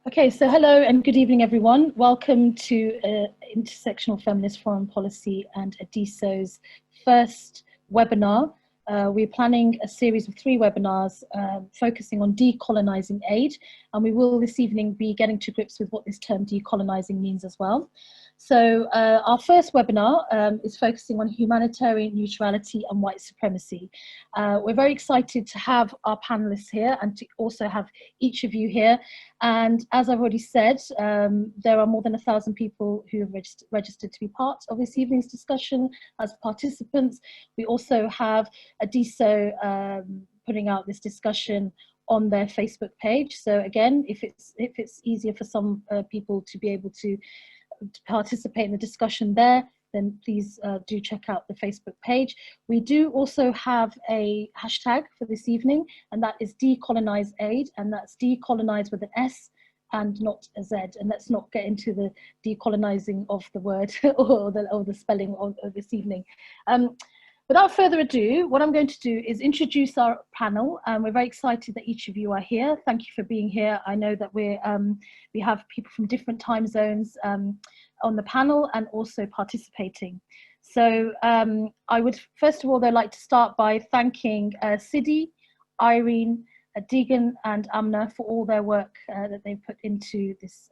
Okay, so hello and good evening, everyone. Welcome to Intersectional Feminist Foreign Policy and Adeso's first webinar. We're planning a series of 3 webinars focusing on decolonizing aid, and we will this evening be getting to grips with what this term decolonizing means as well. So our first webinar is focusing on humanitarian neutrality and white supremacy. We're very excited to have our panelists here and to also have each of you here. And as I've already said, there are more than 1,000 people who have registered to be part of this evening's discussion as participants. We also have Adeso putting out this discussion on their Facebook page. So again, if it's easier for some people to be able to participate in the discussion there, then please do check out the Facebook page. We do also have a hashtag for this evening, and that is Decolonize Aid, and that's decolonize with an S and not a Z. And let's not get into the decolonizing of the word or the spelling of this evening. Without further ado, what I'm going to do is introduce our panel. We're very excited that each of you are here. Thank you for being here. I know that we have people from different time zones on the panel and also participating. So I would first of all, though, like to start by thanking Sidi, Irene, Deegan and Amna for all their work that they've put into this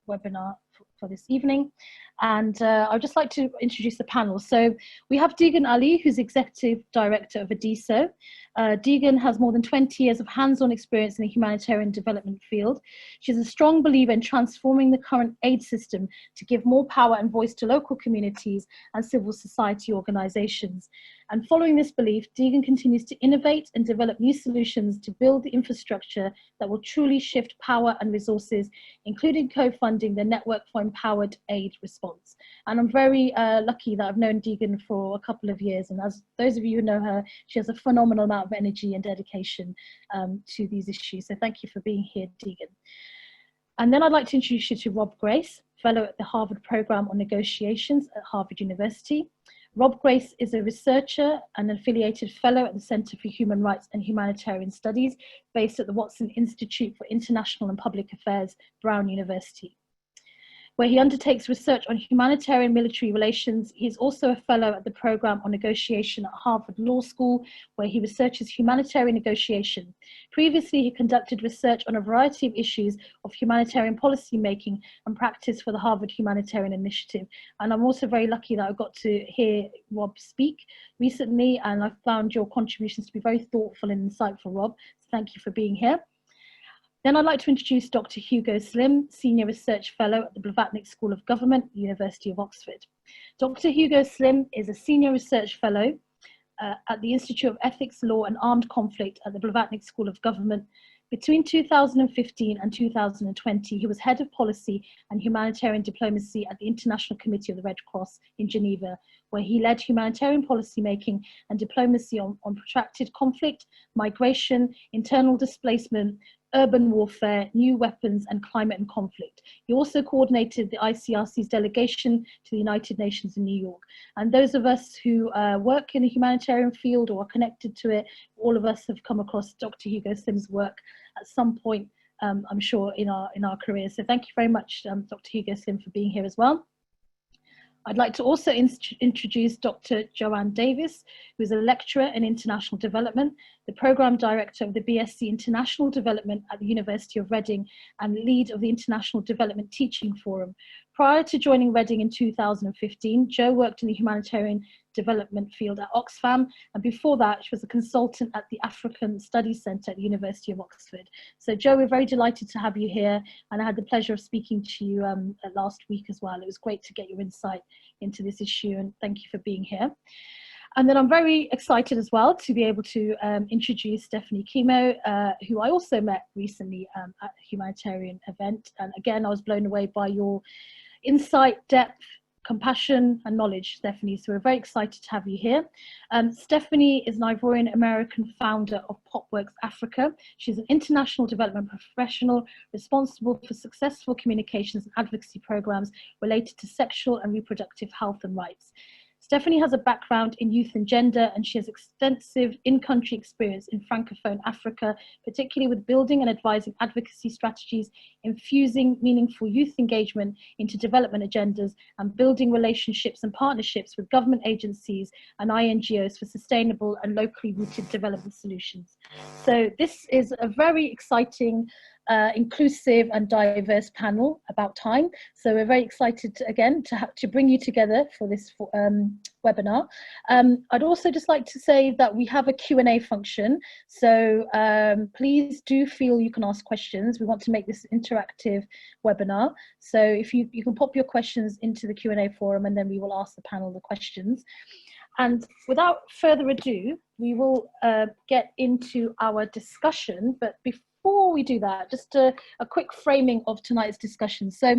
webinar for this evening. And I'd just like to introduce the panel. So we have Deegan Ali, who's Executive Director of Adeso. Deegan has more than 20 years of hands-on experience in the humanitarian development field. She's a strong believer in transforming the current aid system to give more power and voice to local communities and civil society organizations. And following this belief, Deegan continues to innovate and develop new solutions to build the infrastructure that will truly shift power and resources, including co-funding the Network for Empowered Aid Response. And I'm very lucky that I've known Deegan for a couple of years. And as those of you who know her, she has a phenomenal amount of energy and dedication to these issues. So thank you for being here, Deegan. And then I'd like to introduce you to Rob Grace, Fellow at the Harvard Program on Negotiations at Harvard University. Rob Grace is a researcher and affiliated fellow at the Center for Human Rights and Humanitarian Studies, based at the Watson Institute for International and Public Affairs, Brown University, where he undertakes research on humanitarian military relations. He is also a fellow at the Program on Negotiation at Harvard Law School, where he researches humanitarian negotiation. Previously, he conducted research on a variety of issues of humanitarian policy making and practice for the Harvard Humanitarian Initiative. And I'm also very lucky that I got to hear Rob speak recently, and I found your contributions to be very thoughtful and insightful, Rob. So thank you for being here. Then I'd like to introduce Dr. Hugo Slim, Senior Research Fellow at the Blavatnik School of Government, University of Oxford. Dr. Hugo Slim is a Senior Research Fellow at the Institute of Ethics, Law and Armed Conflict at the Blavatnik School of Government. Between 2015 and 2020, he was Head of Policy and Humanitarian Diplomacy at the International Committee of the Red Cross in Geneva, where he led humanitarian policy making and diplomacy on protracted conflict, migration, internal displacement, urban warfare, new weapons, and climate and conflict. He also coordinated the ICRC's delegation to the United Nations in New York. And those of us who work in the humanitarian field or are connected to it, all of us have come across Dr. Hugo Slim's work at some point, I'm sure, in our careers. So thank you very much, Dr. Hugo Slim, for being here as well. I'd like to also introduce Dr. Joanne Davis, who is a lecturer in international development, the program director of the BSc International Development at the University of Reading, and lead of the International Development Teaching Forum. Prior to joining Reading in 2015, Jo worked in the humanitarian development field at Oxfam, and before that she was a consultant at the African Studies Centre at the University of Oxford. So Jo, we're very delighted to have you here, and I had the pleasure of speaking to you last week as well. It was great to get your insight into this issue, and thank you for being here. And then I'm very excited as well to be able to introduce Stephanie Kimo, who I also met recently at a humanitarian event. And again, I was blown away by your insight, depth, compassion and knowledge, Stephanie. So we're very excited to have you here. Stephanie is an Ivorian American founder of PopWorks Africa. She's an international development professional responsible for successful communications and advocacy programs related to sexual and reproductive health and rights. Stephanie has a background in youth and gender, and she has extensive in-country experience in Francophone Africa, particularly with building and advising advocacy strategies, infusing meaningful youth engagement into development agendas, and building relationships and partnerships with government agencies and INGOs for sustainable and locally rooted development solutions. So this is a very exciting, inclusive and diverse panel about time. So we're very excited again to bring you together for this webinar. I'd also just like to say that we have a Q&A function. So please do feel you can ask questions. We want to make this interactive webinar. So if you can pop your questions into the Q&A forum, and then we will ask the panel the questions. And without further ado, we will get into our discussion. But before we do that, just a quick framing of tonight's discussion. So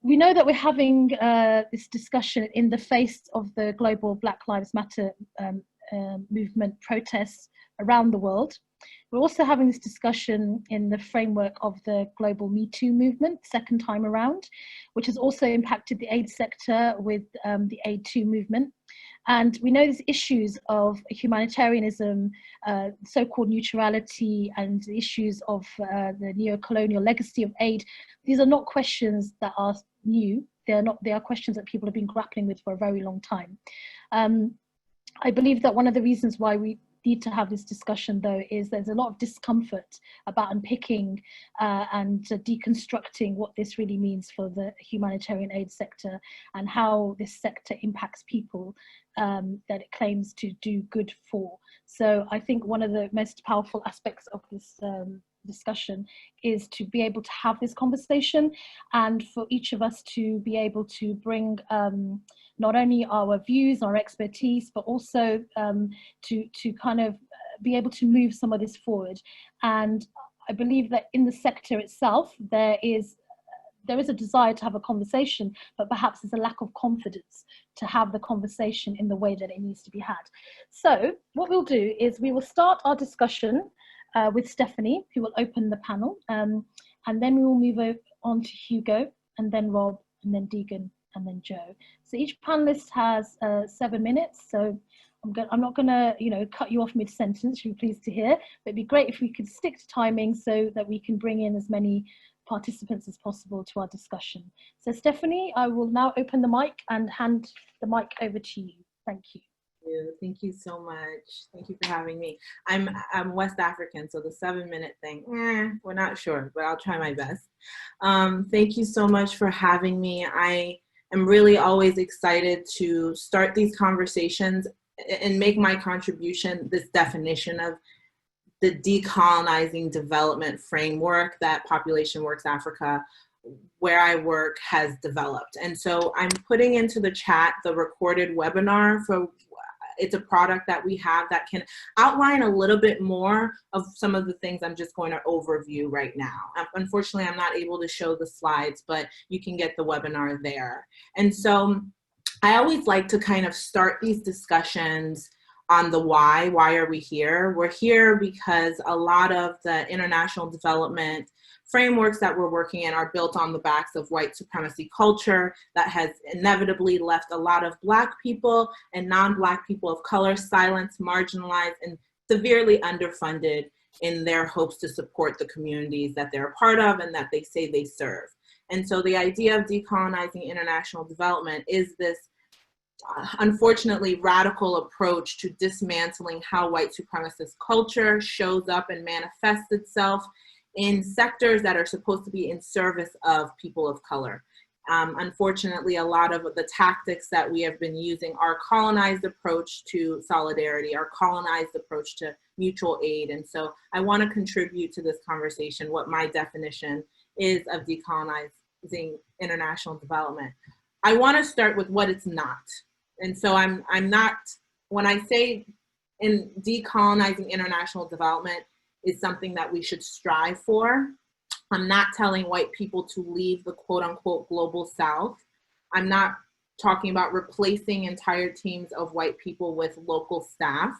we know that we're having this discussion in the face of the global Black Lives Matter movement protests around the world. We're also having this discussion in the framework of the global Me Too movement, second time around, which has also impacted the aid sector with the Aid To movement. And we know these issues of humanitarianism, so-called neutrality, and the issues of the neo-colonial legacy of aid. These are not questions that are new. They are questions that people have been grappling with for a very long time. I believe that one of the reasons why we need to have this discussion, though, is there's a lot of discomfort about unpicking and deconstructing what this really means for the humanitarian aid sector and how this sector impacts people that it claims to do good for. So I think one of the most powerful aspects of this discussion is to be able to have this conversation, and for each of us to be able to bring not only our views, our expertise, but also to kind of be able to move some of this forward. And I believe that in the sector itself, there is a desire to have a conversation, but perhaps there's a lack of confidence to have the conversation in the way that it needs to be had. So what we'll do is we will start our discussion with Stephanie, who will open the panel, and then we will move on to Hugo, and then Rob, and then Deegan, and then Joe. So each panelist has 7 minutes. So I'm not going to, cut you off mid-sentence. You'll be pleased to hear. But it'd be great if we could stick to timing so that we can bring in as many participants as possible to our discussion. So Stephanie, I will now open the mic and hand the mic over to you. Thank you. Thank you so much. Thank you for having me. I'm West African, so the 7-minute thing, we're not sure, but I'll try my best. Thank you so much for having me. I am really always excited to start these conversations and make my contribution, this definition of the decolonizing development framework that Population Works Africa, where I work, has developed. And so I'm putting into the chat the recorded webinar for, it's a product that we have that can outline a little bit more of some of the things I'm just going to overview right now. Unfortunately, I'm not able to show the slides, but you can get the webinar there. And so I always like to kind of start these discussions on the why. Why are we here? We're here because a lot of the international development frameworks that we're working in are built on the backs of white supremacy culture that has inevitably left a lot of Black people and non-Black people of color silenced, marginalized, and severely underfunded in their hopes to support the communities that they're a part of and that they say they serve. And so the idea of decolonizing international development is this unfortunately radical approach to dismantling how white supremacist culture shows up and manifests itself in sectors that are supposed to be in service of people of color. Unfortunately, a lot of the tactics that we have been using are colonized approach to solidarity, our colonized approach to mutual aid. And so I want to contribute to this conversation what my definition is of decolonizing international development. I want to start with what it's not. And so I'm not, when I say in decolonizing international development is something that we should strive for, I'm not telling white people to leave the quote unquote global South. I'm not talking about replacing entire teams of white people with local staff.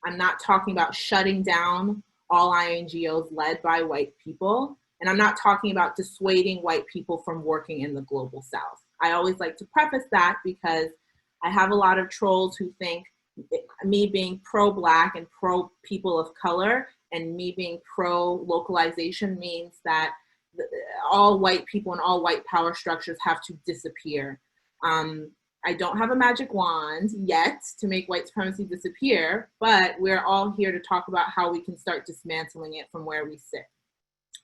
I'm not talking about shutting down all INGOs led by white people. And I'm not talking about dissuading white people from working in the global South. I always like to preface that because I have a lot of trolls who think me being pro-Black and pro-people of color and me being pro-localization means that all white people and all white power structures have to disappear. I don't have a magic wand yet to make white supremacy disappear, but we're all here to talk about how we can start dismantling it from where we sit.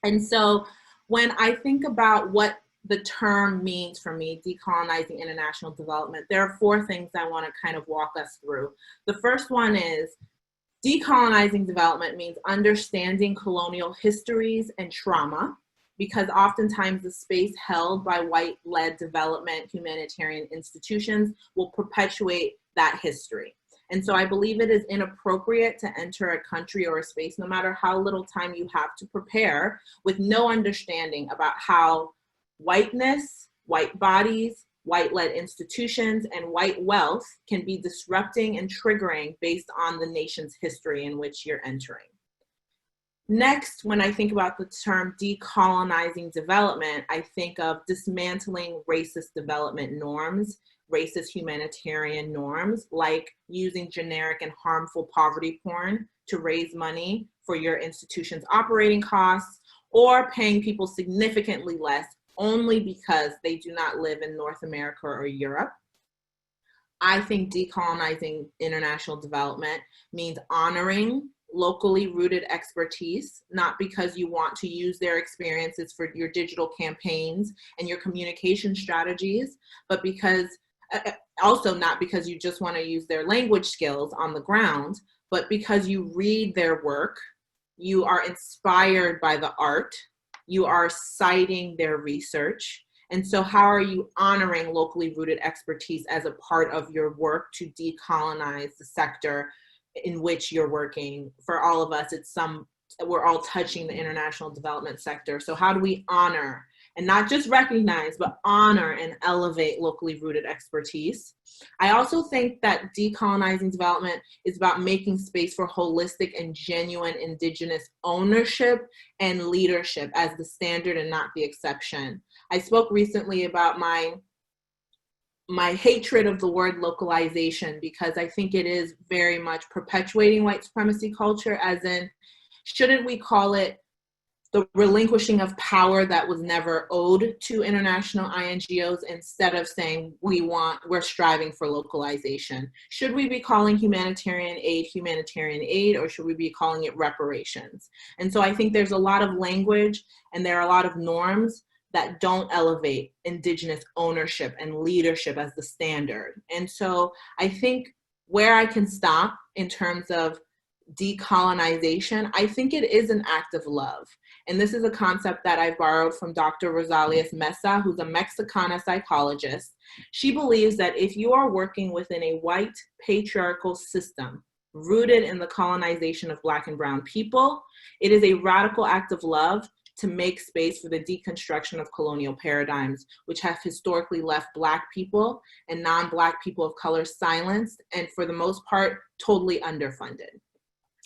And so when I think about what the term means for me, decolonizing international development, there are 4 things I want to kind of walk us through. The first one is decolonizing development means understanding colonial histories and trauma, because oftentimes the space held by white-led development humanitarian institutions will perpetuate that history. And so I believe it is inappropriate to enter a country or a space, no matter how little time you have to prepare, with no understanding about how whiteness, white bodies, white-led institutions, and white wealth can be disrupting and triggering based on the nation's history in which you're entering. Next, when I think about the term decolonizing development, I think of dismantling racist development norms, racist humanitarian norms, like using generic and harmful poverty porn to raise money for your institution's operating costs, or paying people significantly less only because they do not live in North America or Europe. I think decolonizing international development means honoring locally rooted expertise, not because you want to use their experiences for your digital campaigns and your communication strategies, but because, also not because you just want to use their language skills on the ground, but because you read their work, you are inspired by the art, you are citing their research. And so how are you honoring locally rooted expertise as a part of your work to decolonize the sector in which you're working? For all of us, we're all touching the international development sector. So how do we honor, and not just recognize, but honor and elevate locally rooted expertise? I also think that decolonizing development is about making space for holistic and genuine indigenous ownership and leadership as the standard and not the exception. I spoke recently about my hatred of the word localization, because I think it is very much perpetuating white supremacy culture, as in, shouldn't we call it the relinquishing of power that was never owed to international INGOs, instead of saying we're striving for localization? Should we be calling humanitarian aid, or should we be calling it reparations? And so I think there's a lot of language and there are a lot of norms that don't elevate indigenous ownership and leadership as the standard. And so I think where I can stop in terms of decolonization, I think it is an act of love. And this is a concept that I borrowed from Dr. Rosalias Mesa, who's a Mexicana psychologist. She believes that if you are working within a white patriarchal system rooted in the colonization of Black and Brown people, it is a radical act of love to make space for the deconstruction of colonial paradigms, which have historically left Black people and non-Black people of color silenced, and for the most part, totally underfunded.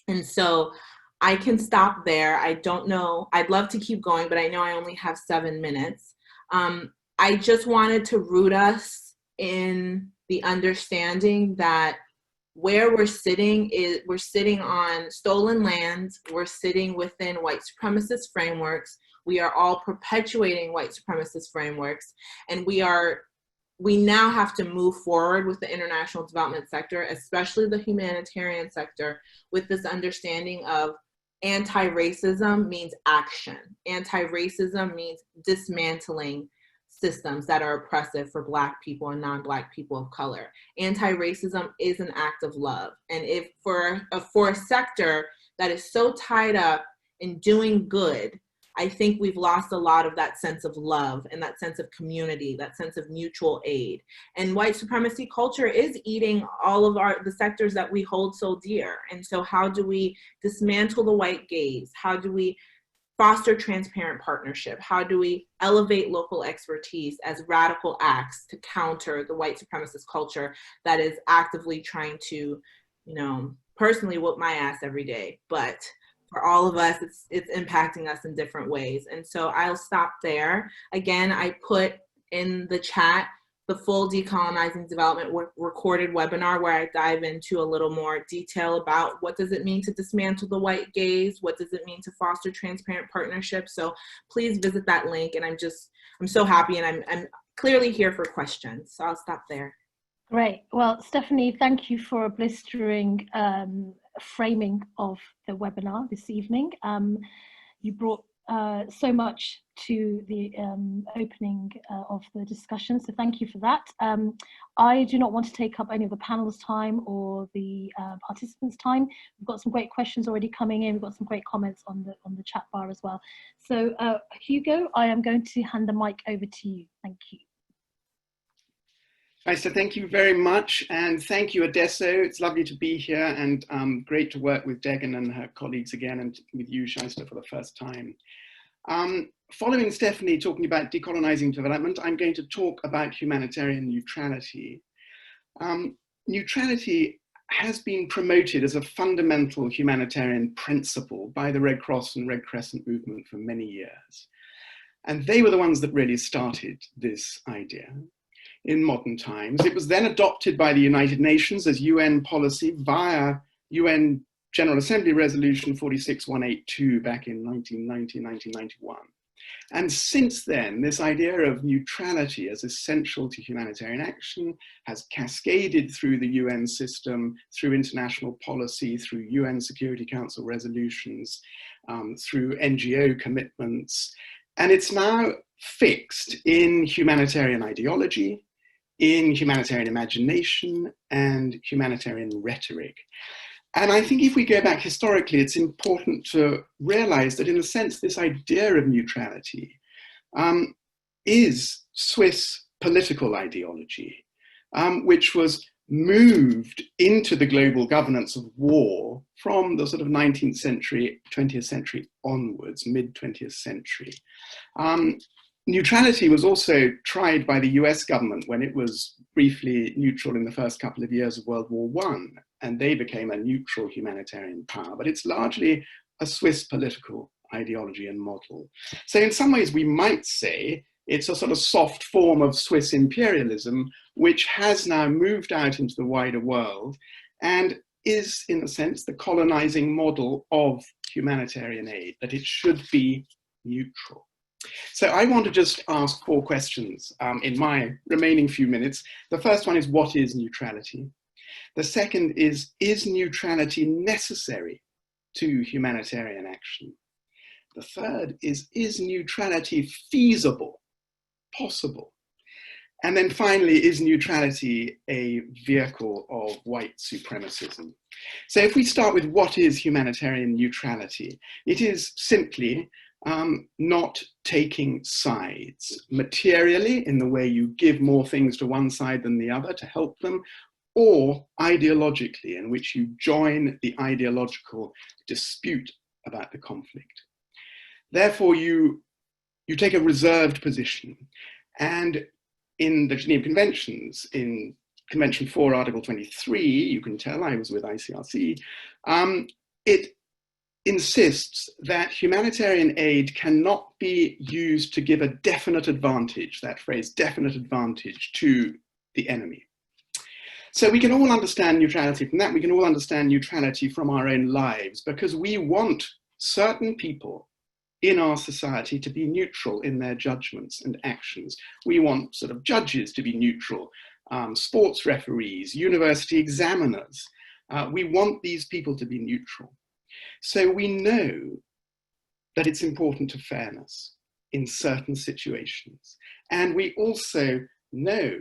And so I can stop there. I don't know, I'd love to keep going, but I know I only have 7 minutes. I just wanted to root us in the understanding that where we're sitting on stolen lands, we're sitting within white supremacist frameworks, we are all perpetuating white supremacist frameworks, and we now have to move forward with the international development sector, especially the humanitarian sector, with this understanding of anti-racism means action. Anti-racism means dismantling systems that are oppressive for Black people and non-Black people of color. Anti-racism is an act of love. And if for a sector that is so tied up in doing good, I think we've lost a lot of that sense of love and that sense of community, that sense of mutual aid. And white supremacy culture is eating all of the sectors that we hold so dear. And so how do we dismantle the white gaze? How do we foster transparent partnership? How do we elevate local expertise as radical acts to counter the white supremacist culture that is actively trying to, personally whoop my ass every day, but for all of us, it's impacting us in different ways. And so I'll stop there. Again, I put in the chat the full Decolonizing Development recorded webinar where I dive into a little more detail about what does it mean to dismantle the white gaze, what does it mean to foster transparent partnerships. So please visit that link, and I'm so happy, and I'm clearly here for questions. So I'll stop there. Great. Well, Stephanie, thank you for a blistering framing of the webinar this evening. You brought so much to the opening of the discussion, so thank you for that. I do not want to take up any of the panel's time or the participants' time. We've got some great questions already coming in. We've got some great comments on the chat bar as well. So Hugo, I am going to hand the mic over to you. Thank you. Shaista, thank you very much, and thank you, Adeso. It's lovely to be here, and great to work with Degan and her colleagues again, and with you, Shaista, for the first time. Following Stephanie talking about decolonizing development, I'm going to talk about humanitarian neutrality. Neutrality has been promoted as a fundamental humanitarian principle by the Red Cross and Red Crescent movement for many years. And they were the ones that really started this idea. In modern times. It was then adopted by the United Nations as UN policy via UN General Assembly Resolution 46182 back in 1990-1991. And since then, this idea of neutrality as essential to humanitarian action has cascaded through the UN system, through international policy, through UN Security Council resolutions, through NGO commitments, and it's now fixed in humanitarian ideology, in humanitarian imagination, and humanitarian rhetoric. And I think if we go back historically, it's important to realize that in a sense, this idea of neutrality is Swiss political ideology, which was moved into the global governance of war from the sort of 19th century, 20th century onwards, mid-20th century. Neutrality was also tried by the US government when it was briefly neutral in the first couple of years of World War I, and they became a neutral humanitarian power, but it's largely a Swiss political ideology and model. So in some ways we might say it's a sort of soft form of Swiss imperialism, which has now moved out into the wider world and is, in a sense, the colonizing model of humanitarian aid, that it should be neutral. So I want to just ask 4 questions in my remaining few minutes. The first one is, what is neutrality? The second is neutrality necessary to humanitarian action? The third is neutrality feasible, possible? And then finally, is neutrality a vehicle of white supremacism? So if we start with what is humanitarian neutrality, it is simply not taking sides materially in the way you give more things to one side than the other to help them, or ideologically in which you join the ideological dispute about the conflict. Therefore, you take a reserved position. And in the Geneva Conventions, in Convention 4, Article 23, you can tell I was with ICRC, it insists that humanitarian aid cannot be used to give a definite advantage, that phrase, definite advantage, to the enemy. So we can all understand neutrality from that. We can all understand neutrality from our own lives, because we want certain people in our society to be neutral in their judgments and actions. We want sort of judges to be neutral, sports referees, university examiners. We want these people to be neutral. So we know that it's important to fairness in certain situations. And we also know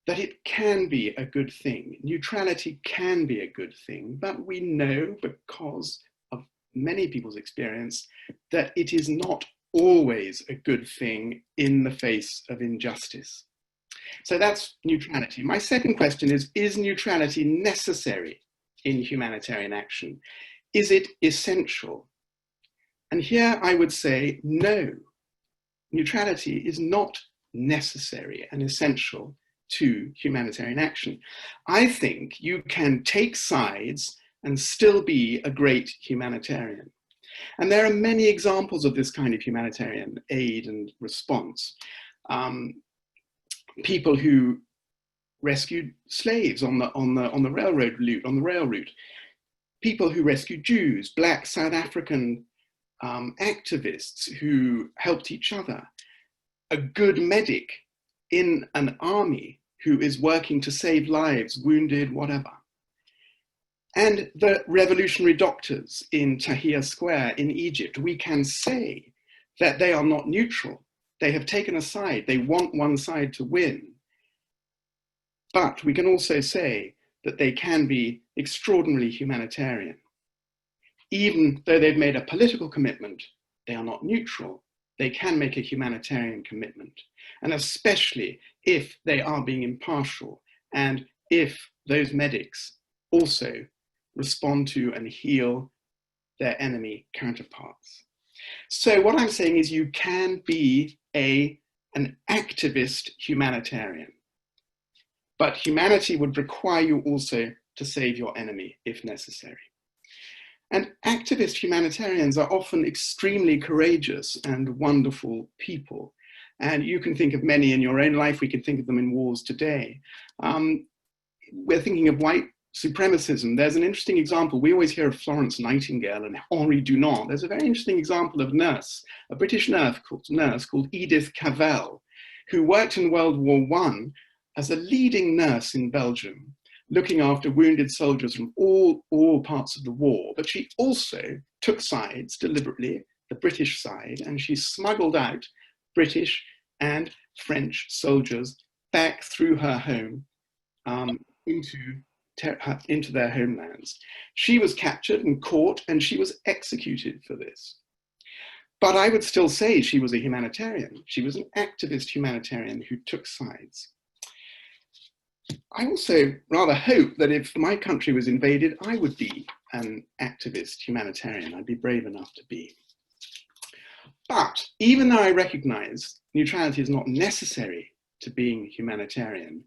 that it can be a good thing. Neutrality can be a good thing, but we know, because of many people's experience, that it is not always a good thing in the face of injustice. So that's neutrality. My second question is neutrality necessary in humanitarian action? Is it essential? And here I would say no. Neutrality is not necessary and essential to humanitarian action. I think you can take sides and still be a great humanitarian. And there are many examples of this kind of humanitarian aid and response. people who rescued slaves on the railroad route, rail route, people who rescued Jews, Black South African activists who helped each other, a good medic in an army who is working to save lives, wounded, whatever. And the revolutionary doctors in Tahrir Square in Egypt, we can say that they are not neutral. They have taken a side. They want one side to win. But we can also say that they can be extraordinarily humanitarian. Even though they've made a political commitment, they are not neutral. They can make a humanitarian commitment. And especially if they are being impartial and if those medics also respond to and heal their enemy counterparts. So what I'm saying is you can be an activist humanitarian, but humanity would require you also to save your enemy if necessary. And activist humanitarians are often extremely courageous and wonderful people. And you can think of many in your own life. We can think of them in wars today. We're thinking of white supremacism. There's an interesting example. We always hear of Florence Nightingale and Henri Dunant. There's a very interesting example of a British nurse called Edith Cavell, who worked in World War I as a leading nurse in Belgium, looking after wounded soldiers from all parts of the war. But she also took sides deliberately, the British side, and she smuggled out British and French soldiers back through her home into their homelands. She was captured and caught, and she was executed for this. But I would still say she was a humanitarian. She was an activist humanitarian who took sides. I also rather hope that if my country was invaded, I would be an activist humanitarian. I'd be brave enough to be. But even though I recognize neutrality is not necessary to being humanitarian,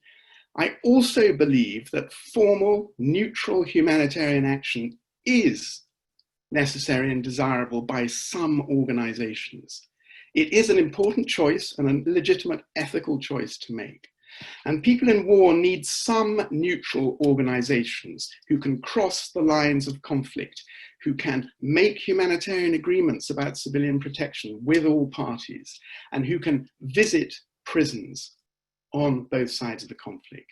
I also believe that formal, neutral humanitarian action is necessary and desirable by some organizations. It is an important choice and a legitimate ethical choice to make. And people in war need some neutral organizations who can cross the lines of conflict, who can make humanitarian agreements about civilian protection with all parties, and who can visit prisons on both sides of the conflict.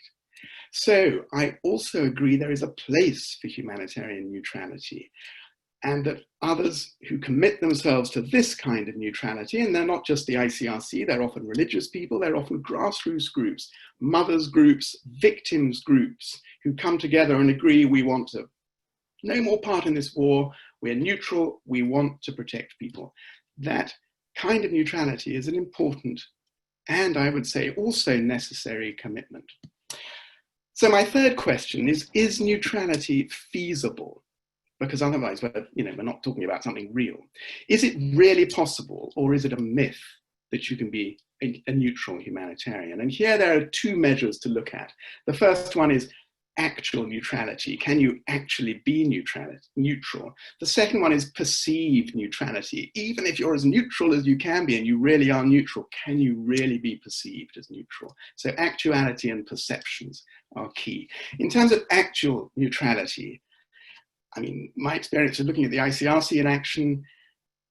So I also agree there is a place for humanitarian neutrality, and that others who commit themselves to this kind of neutrality, and they're not just the ICRC, they're often religious people, they're often grassroots groups, mothers groups, victims groups, who come together and agree we want to no more part in this war, we're neutral, we want to protect people. That kind of neutrality is an important, and I would say also necessary, commitment. So my third question is neutrality feasible? Because otherwise we're not talking about something real. Is it really possible, or is it a myth that you can be a neutral humanitarian? And here there are two measures to look at. The first one is actual neutrality. Can you actually be neutral? The second one is perceived neutrality. Even if you're as neutral as you can be and you really are neutral, can you really be perceived as neutral? So actuality and perceptions are key. In terms of actual neutrality, I mean, my experience of looking at the ICRC in action,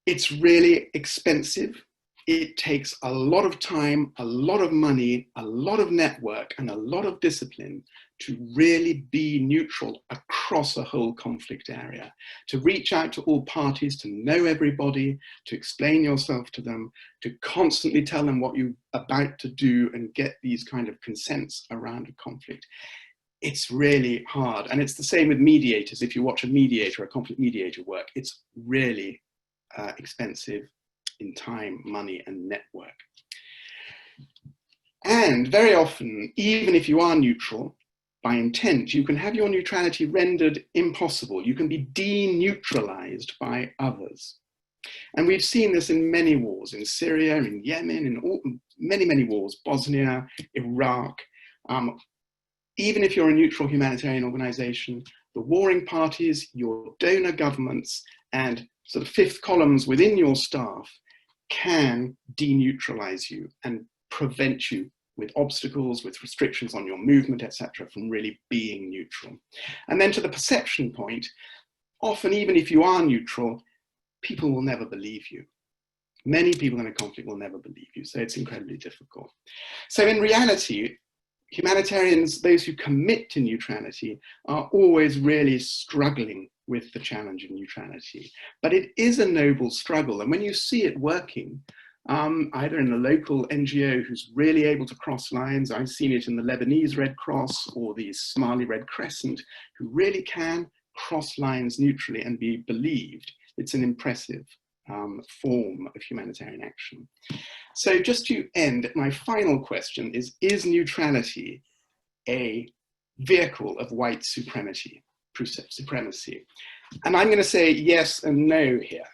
it's really expensive. It takes a lot of time, a lot of money, a lot of network, and a lot of discipline to really be neutral across a whole conflict area, to reach out to all parties, to know everybody, to explain yourself to them, to constantly tell them what you're about to do and get these kind of consents around a conflict. It's really hard. And it's the same with mediators. If you watch a conflict mediator work, it's really expensive in time, money, and network. And very often, even if you are neutral by intent, you can have your neutrality rendered impossible. You can be deneutralized by others. And we've seen this in many wars, in Syria, in Yemen, in many wars, Bosnia, Iraq. Even if you're a neutral humanitarian organization, the warring parties, your donor governments, and sort of fifth columns within your staff can deneutralize you and prevent you with obstacles, with restrictions on your movement, etc., from really being neutral. And then to the perception point, often even if you are neutral, people will never believe you. Many people in a conflict will never believe you, so it's incredibly difficult. So in reality, humanitarians, those who commit to neutrality, are always really struggling with the challenge of neutrality. But it is a noble struggle, and when you see it working, either in a local NGO who's really able to cross lines, I've seen it in the Lebanese Red Cross or the Somali Red Crescent, who really can cross lines neutrally and be believed. It's an impressive form of humanitarian action. So just to end, my final question is neutrality a vehicle of white supremacy? And I'm going to say yes and no here.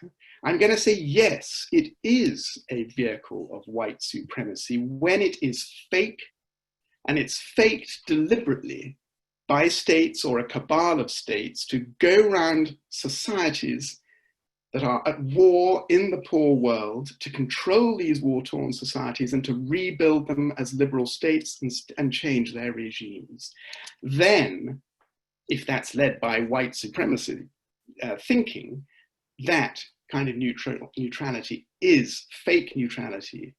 I'm going to say yes, it is a vehicle of white supremacy when it is fake, and it's faked deliberately by states or a cabal of states to go around societies that are at war in the poor world, to control these war-torn societies and to rebuild them as liberal states and change their regimes. Then, if that's led by white supremacy thinking, that kind of neutrality is fake neutrality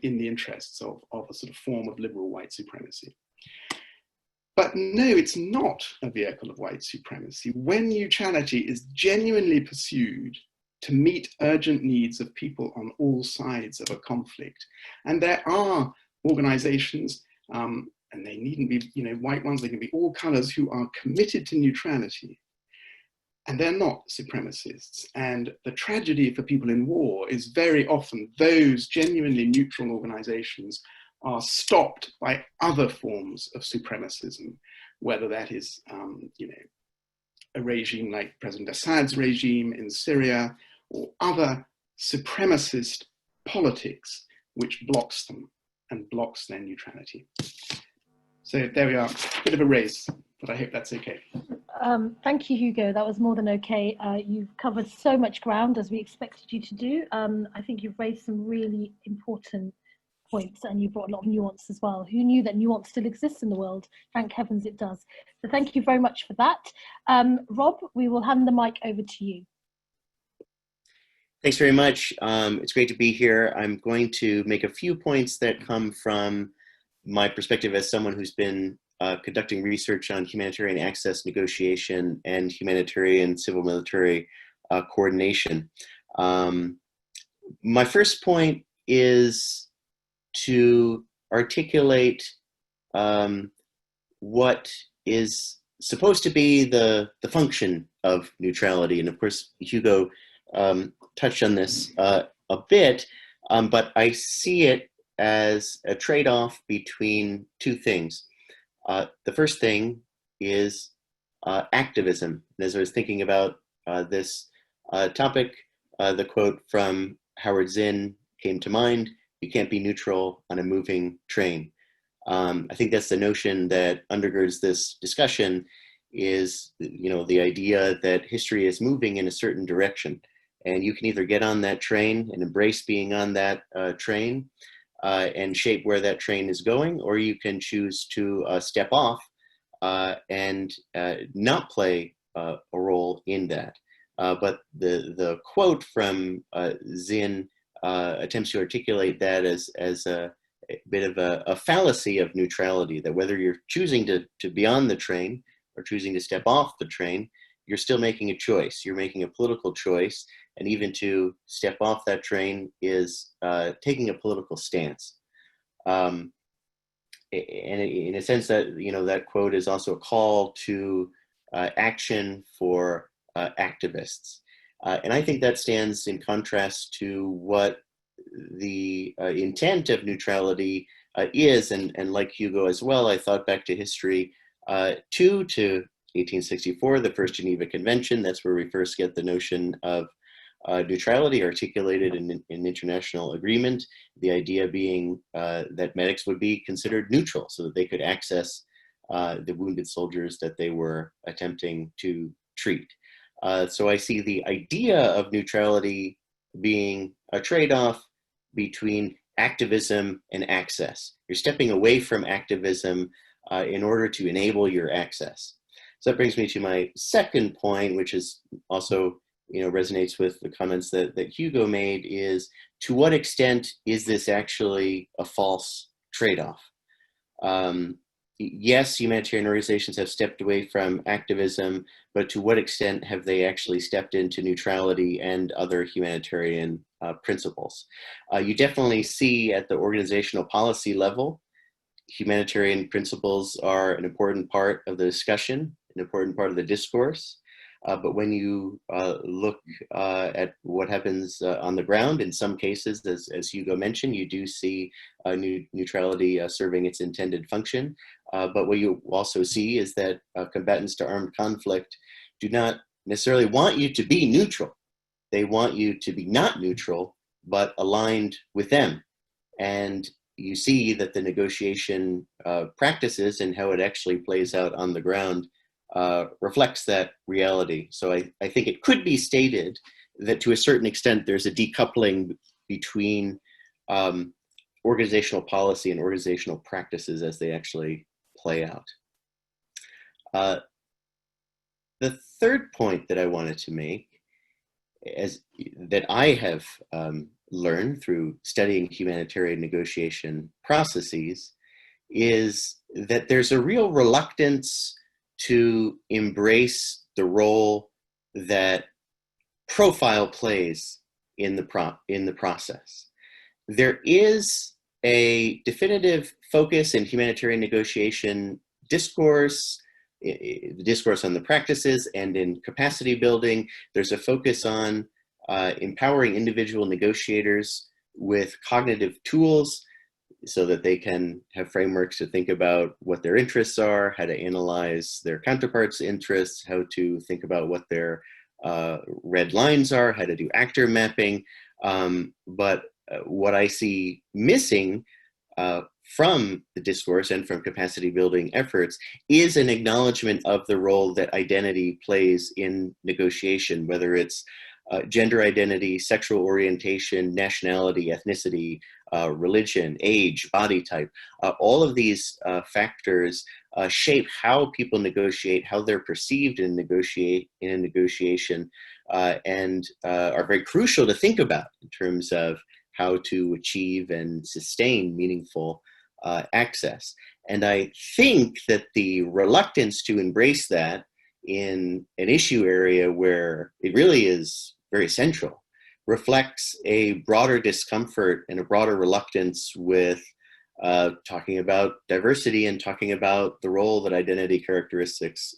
in the interests of a sort of form of liberal white supremacy. But no, it's not a vehicle of white supremacy. When neutrality is genuinely pursued to meet urgent needs of people on all sides of a conflict, and there are organizations, and they needn't be, white ones, they can be all colors, who are committed to neutrality, and they're not supremacists. And the tragedy for people in war is very often those genuinely neutral organizations are stopped by other forms of supremacism, whether that is, a regime like President Assad's regime in Syria, or other supremacist politics, which blocks them and blocks their neutrality. So there we are, a bit of a race, but I hope that's okay. Thank you, Hugo. That was more than okay. You've covered so much ground, as we expected you to do. I think you've raised some really important points, and you brought a lot of nuance as well. Who knew that nuance still exists in the world? Thank heavens it does. So thank you very much for that. Rob, we will hand the mic over to you. Thanks very much. It's great to be here. I'm going to make a few points that come from my perspective as someone who's been conducting research on humanitarian access negotiation and humanitarian civil-military coordination. My first point is to articulate what is supposed to be the function of neutrality. And of course, Hugo touched on this a bit, but I see it as a trade-off between two things. The first thing is activism. And as I was thinking about this topic, the quote from Howard Zinn came to mind: "You can't be neutral on a moving train." I think that's the notion that undergirds this discussion, is the idea that history is moving in a certain direction, and you can either get on that train and embrace being on that train and shape where that train is going, or you can choose to step off and not play a role in that. But the quote from Zinn attempts to articulate that as a bit of a fallacy of neutrality, that whether you're choosing to be on the train or choosing to step off the train, you're still making a choice. You're making a political choice, and even to step off that train is taking a political stance. And in a sense, that that quote is also a call to action for activists. And I think that stands in contrast to what the intent of neutrality is. And like Hugo as well, I thought back to history to 1864, the first Geneva Convention. That's where we first get the notion of neutrality articulated in an international agreement. The idea being that medics would be considered neutral so that they could access the wounded soldiers that they were attempting to treat. So I see the idea of neutrality being a trade-off between activism and access. You're stepping away from activism in order to enable your access. So that brings me to my second point, which is also, resonates with the comments that Hugo made, is to what extent is this actually a false trade-off? Yes, humanitarian organizations have stepped away from activism, but to what extent have they actually stepped into neutrality and other humanitarian principles? You definitely see at the organizational policy level, humanitarian principles are an important part of the discussion, an important part of the discourse. But when you look at what happens on the ground, in some cases, as Hugo mentioned, you do see neutrality serving its intended function. But what you also see is that combatants to armed conflict do not necessarily want you to be neutral. They want you to be not neutral, but aligned with them. And you see that the negotiation practices and how it actually plays out on the ground reflects that reality. So I think it could be stated that to a certain extent there's a decoupling between organizational policy and organizational practices as they actually play out. The third point that I wanted to make, that I have learned through studying humanitarian negotiation processes, is that there's a real reluctance to embrace the role that profile plays in the process. There is a definitive focus in humanitarian negotiation discourse, the discourse on the practices and in capacity building. There's a focus on empowering individual negotiators with cognitive tools so that they can have frameworks to think about what their interests are, how to analyze their counterparts' interests, how to think about what their red lines are, how to do actor mapping. But what I see missing from the discourse and from capacity building efforts is an acknowledgement of the role that identity plays in negotiation, whether it's gender identity, sexual orientation, nationality, ethnicity, religion, age, body type. All of these factors shape how people negotiate, how they're perceived in a negotiation, and are very crucial to think about in terms of how to achieve and sustain meaningful access. And I think that the reluctance to embrace that in an issue area where it really is very central reflects a broader discomfort and a broader reluctance with talking about diversity and talking about the role that identity characteristics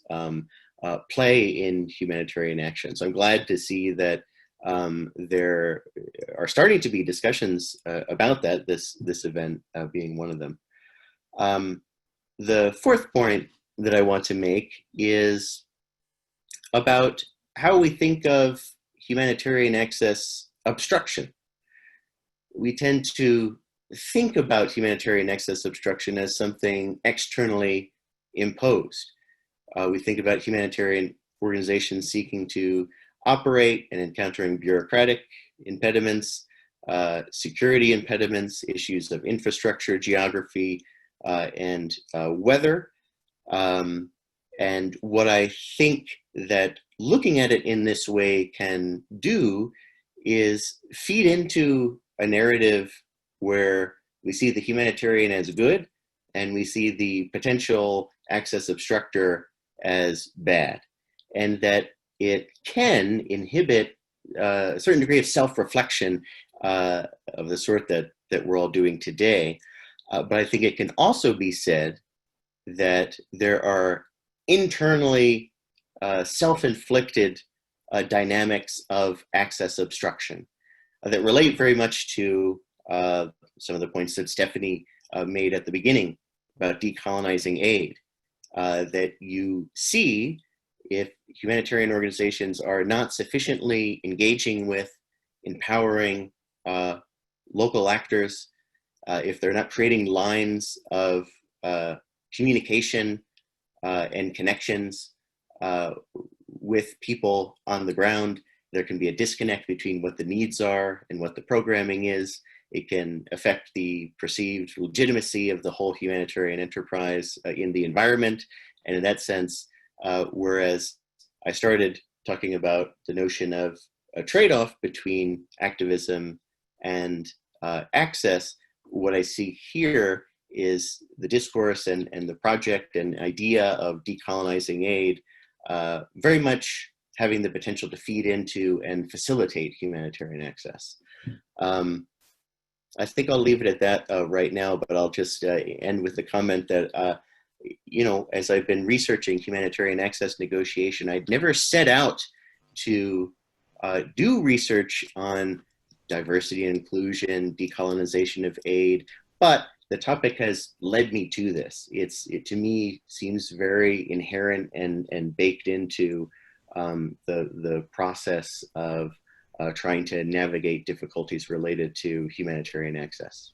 play in humanitarian action. So I'm glad to see that there are starting to be discussions about that, this event being one of them. The fourth point that I want to make is about how we think of humanitarian access obstruction. We tend to think about humanitarian access obstruction as something externally imposed. We think about humanitarian organizations seeking to operate and encountering bureaucratic impediments, security impediments, issues of infrastructure, geography, and weather. And what I think that looking at it in this way can do is feed into a narrative where we see the humanitarian as good and we see the potential access obstructor as bad, and that it can inhibit a certain degree of self-reflection of the sort that we're all doing today. But I think it can also be said that there are internally self-inflicted dynamics of access obstruction that relate very much to some of the points that Stephanie made at the beginning about decolonizing aid, that you see if humanitarian organizations are not sufficiently engaging with, empowering local actors, if they're not creating lines of communication and connections with people on the ground, there can be a disconnect between what the needs are and what the programming is. It can affect the perceived legitimacy of the whole humanitarian enterprise in the environment. And in that sense, whereas I started talking about the notion of a trade-off between activism and access, what I see here is the discourse and the project and idea of decolonizing aid very much having the potential to feed into and facilitate humanitarian access. I think I'll leave it at that right now, but I'll just end with the comment that, you know, as I've been researching humanitarian access negotiation, I'd never set out to do research on diversity and inclusion, decolonization of aid, but the topic has led me to this. It to me seems very inherent and baked into the process of trying to navigate difficulties related to humanitarian access.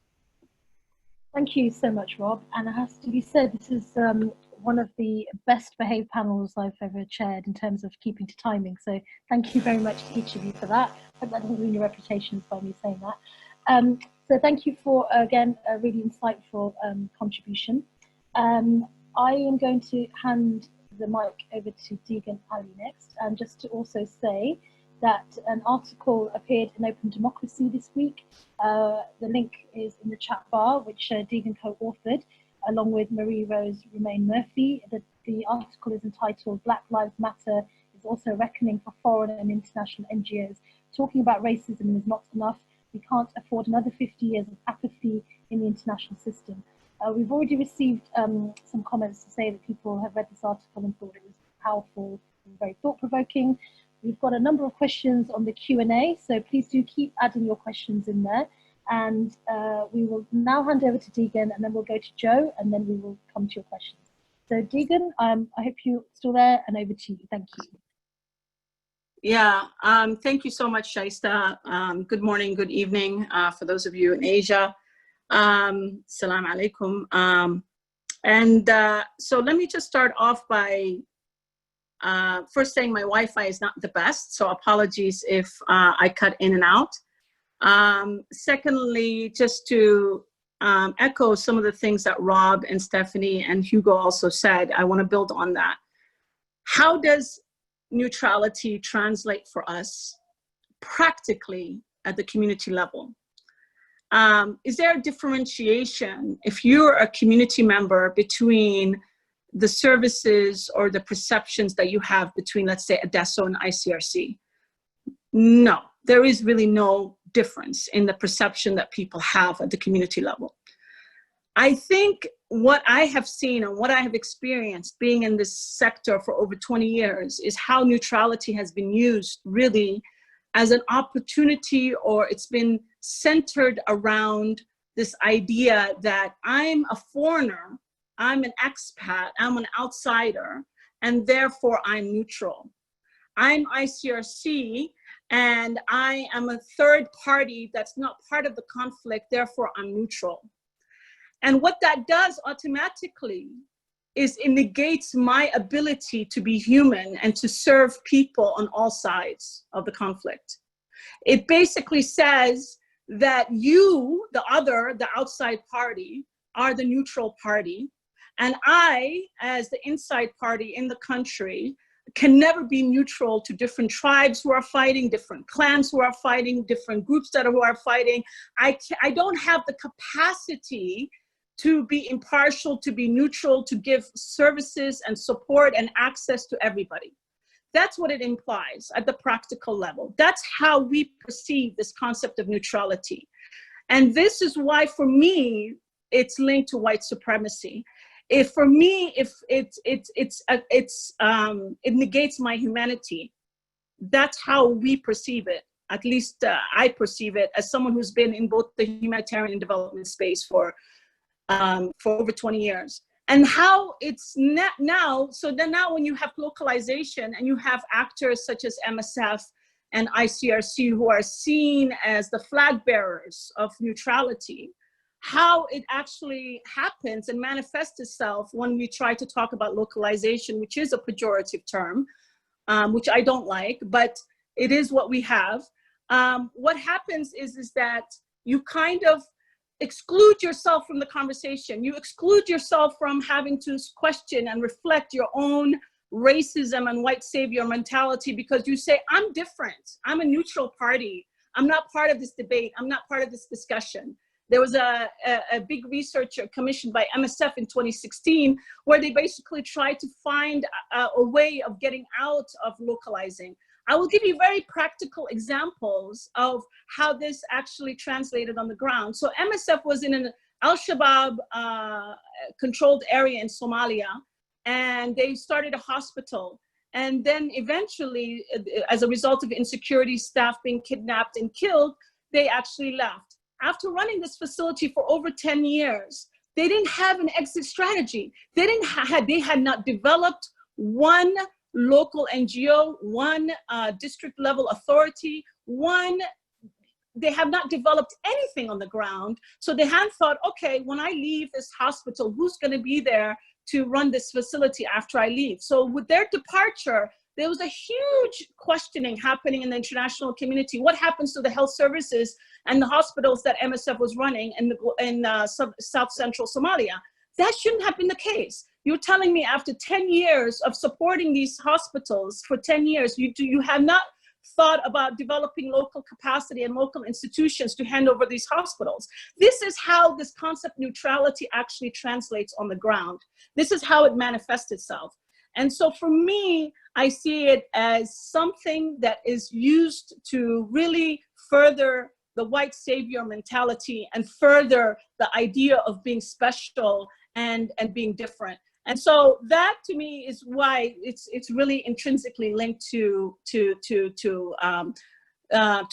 Thank you so much, Rob. And it has to be said, this is one of the best behaved panels I've ever chaired in terms of keeping to timing. So thank you very much to each of you for that. I hope that doesn't ruin your reputations by me saying that. So thank you for, again, a really insightful contribution. I am going to hand the mic over to Degan Ali next. And just to also say that an article appeared in Open Democracy this week. The link is in the chat bar, which Degan co-authored, along with Marie-Rose Romain-Murphy. The article is entitled Black Lives Matter is also reckoning for foreign and international NGOs. Talking about racism is not enough. We can't afford another 50 years of apathy in the international system. We've already received some comments to say that people have read this article and thought it was powerful and very thought-provoking. We've got a number of questions on the Q&A, so please do keep adding your questions in there. And we will now hand over to Degan, and then we'll go to Joe, and then we will come to your questions. So Degan, I hope you're still there, and over to you. Thank you. Yeah, thank you so much, Shaista. Good morning, good evening for those of you in Asia. Salam alaikum. So let me just start off by first saying my Wi-Fi is not the best, so apologies if I cut in and out. Secondly, just to echo some of the things that Rob and Stephanie and Hugo also said, I want to build on that. How does neutrality translate for us practically at the community level? Is there a differentiation if you're a community member between the services or the perceptions that you have between, let's say, Adeso and ICRC? No, there is really no difference in the perception that people have at the community level. I think what I have seen and what I have experienced being in this sector for over 20 years is how neutrality has been used really as an opportunity, or it's been centered around this idea that I'm a foreigner, I'm an expat, I'm an outsider, and therefore I'm neutral. I'm ICRC, and I am a third party that's not part of the conflict, therefore I'm neutral. And what that does automatically is it negates my ability to be human and to serve people on all sides of the conflict. It basically says that you, the other, the outside party, are the neutral party, and I, as the inside party in the country, can never be neutral to different tribes who are fighting, different clans who are fighting, different groups who are fighting. I don't have the capacity to be impartial, to be neutral, to give services and support and access to everybody. That's what it implies at the practical level. That's how we perceive this concept of neutrality. And this is why, for me, it's linked to white supremacy. If for me, if it negates my humanity, that's how we perceive it. At least I perceive it as someone who's been in both the humanitarian and development space for over 20 years. And how it's now, so then now when you have localization and you have actors such as MSF and ICRC who are seen as the flag bearers of neutrality, how it actually happens and manifests itself when we try to talk about localization, which is a pejorative term, which I don't like, but it is what we have. What happens is that you kind of exclude yourself from the conversation. You exclude yourself from having to question and reflect your own racism and white savior mentality, because you say, I'm different. I'm a neutral party. I'm not part of this debate. I'm not part of this discussion. There was a big research commissioned by MSF in 2016, where they basically tried to find a way of getting out of localizing. I will give you very practical examples of how this actually translated on the ground. So MSF was in an Al-Shabaab controlled area in Somalia, and they started a hospital. And then eventually, as a result of insecurity, staff being kidnapped and killed, they actually left. After running this facility for over 10 years, they didn't have an exit strategy. They had not developed one local NGO, one district level authority, they have not developed anything on the ground. So they had thought, okay, when I leave this hospital, who's gonna be there to run this facility after I leave? So with their departure, there was a huge questioning happening in the international community. What happens to the health services and the hospitals that MSF was running in South Central Somalia? That shouldn't have been the case. You're telling me after 10 years of supporting these hospitals for 10 years, you have not thought about developing local capacity and local institutions to hand over these hospitals. This is how this concept neutrality actually translates on the ground. This is how it manifests itself. And so for me, I see it as something that is used to really further the white savior mentality and further the idea of being special and being different. And so that to me is why it's really intrinsically linked to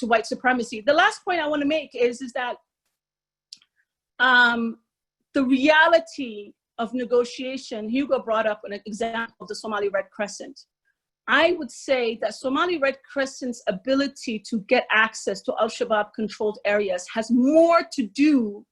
white supremacy. The last point I want to make is that the reality of negotiation, Hugo brought up an example of the Somali Red Crescent. I would say that Somali Red Crescent's ability to get access to Al-Shabaab controlled areas has more to do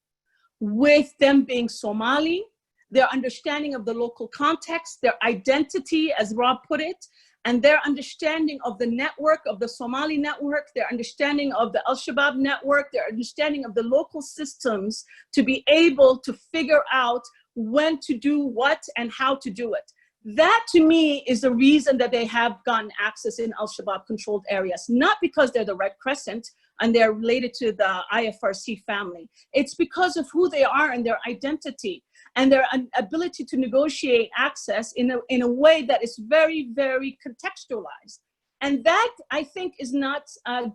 with them being Somali, their understanding of the local context, their identity, as Rob put it, and their understanding of the network, of the Somali network, their understanding of the Al-Shabaab network, their understanding of the local systems to be able to figure out when to do what and how to do it. That to me is the reason that they have gotten access in Al-Shabaab controlled areas, not because they're the Red Crescent and they're related to the IFRC family. It's because of who they are and their identity and their ability to negotiate access in a way that is very, very contextualized. And that, I think, is not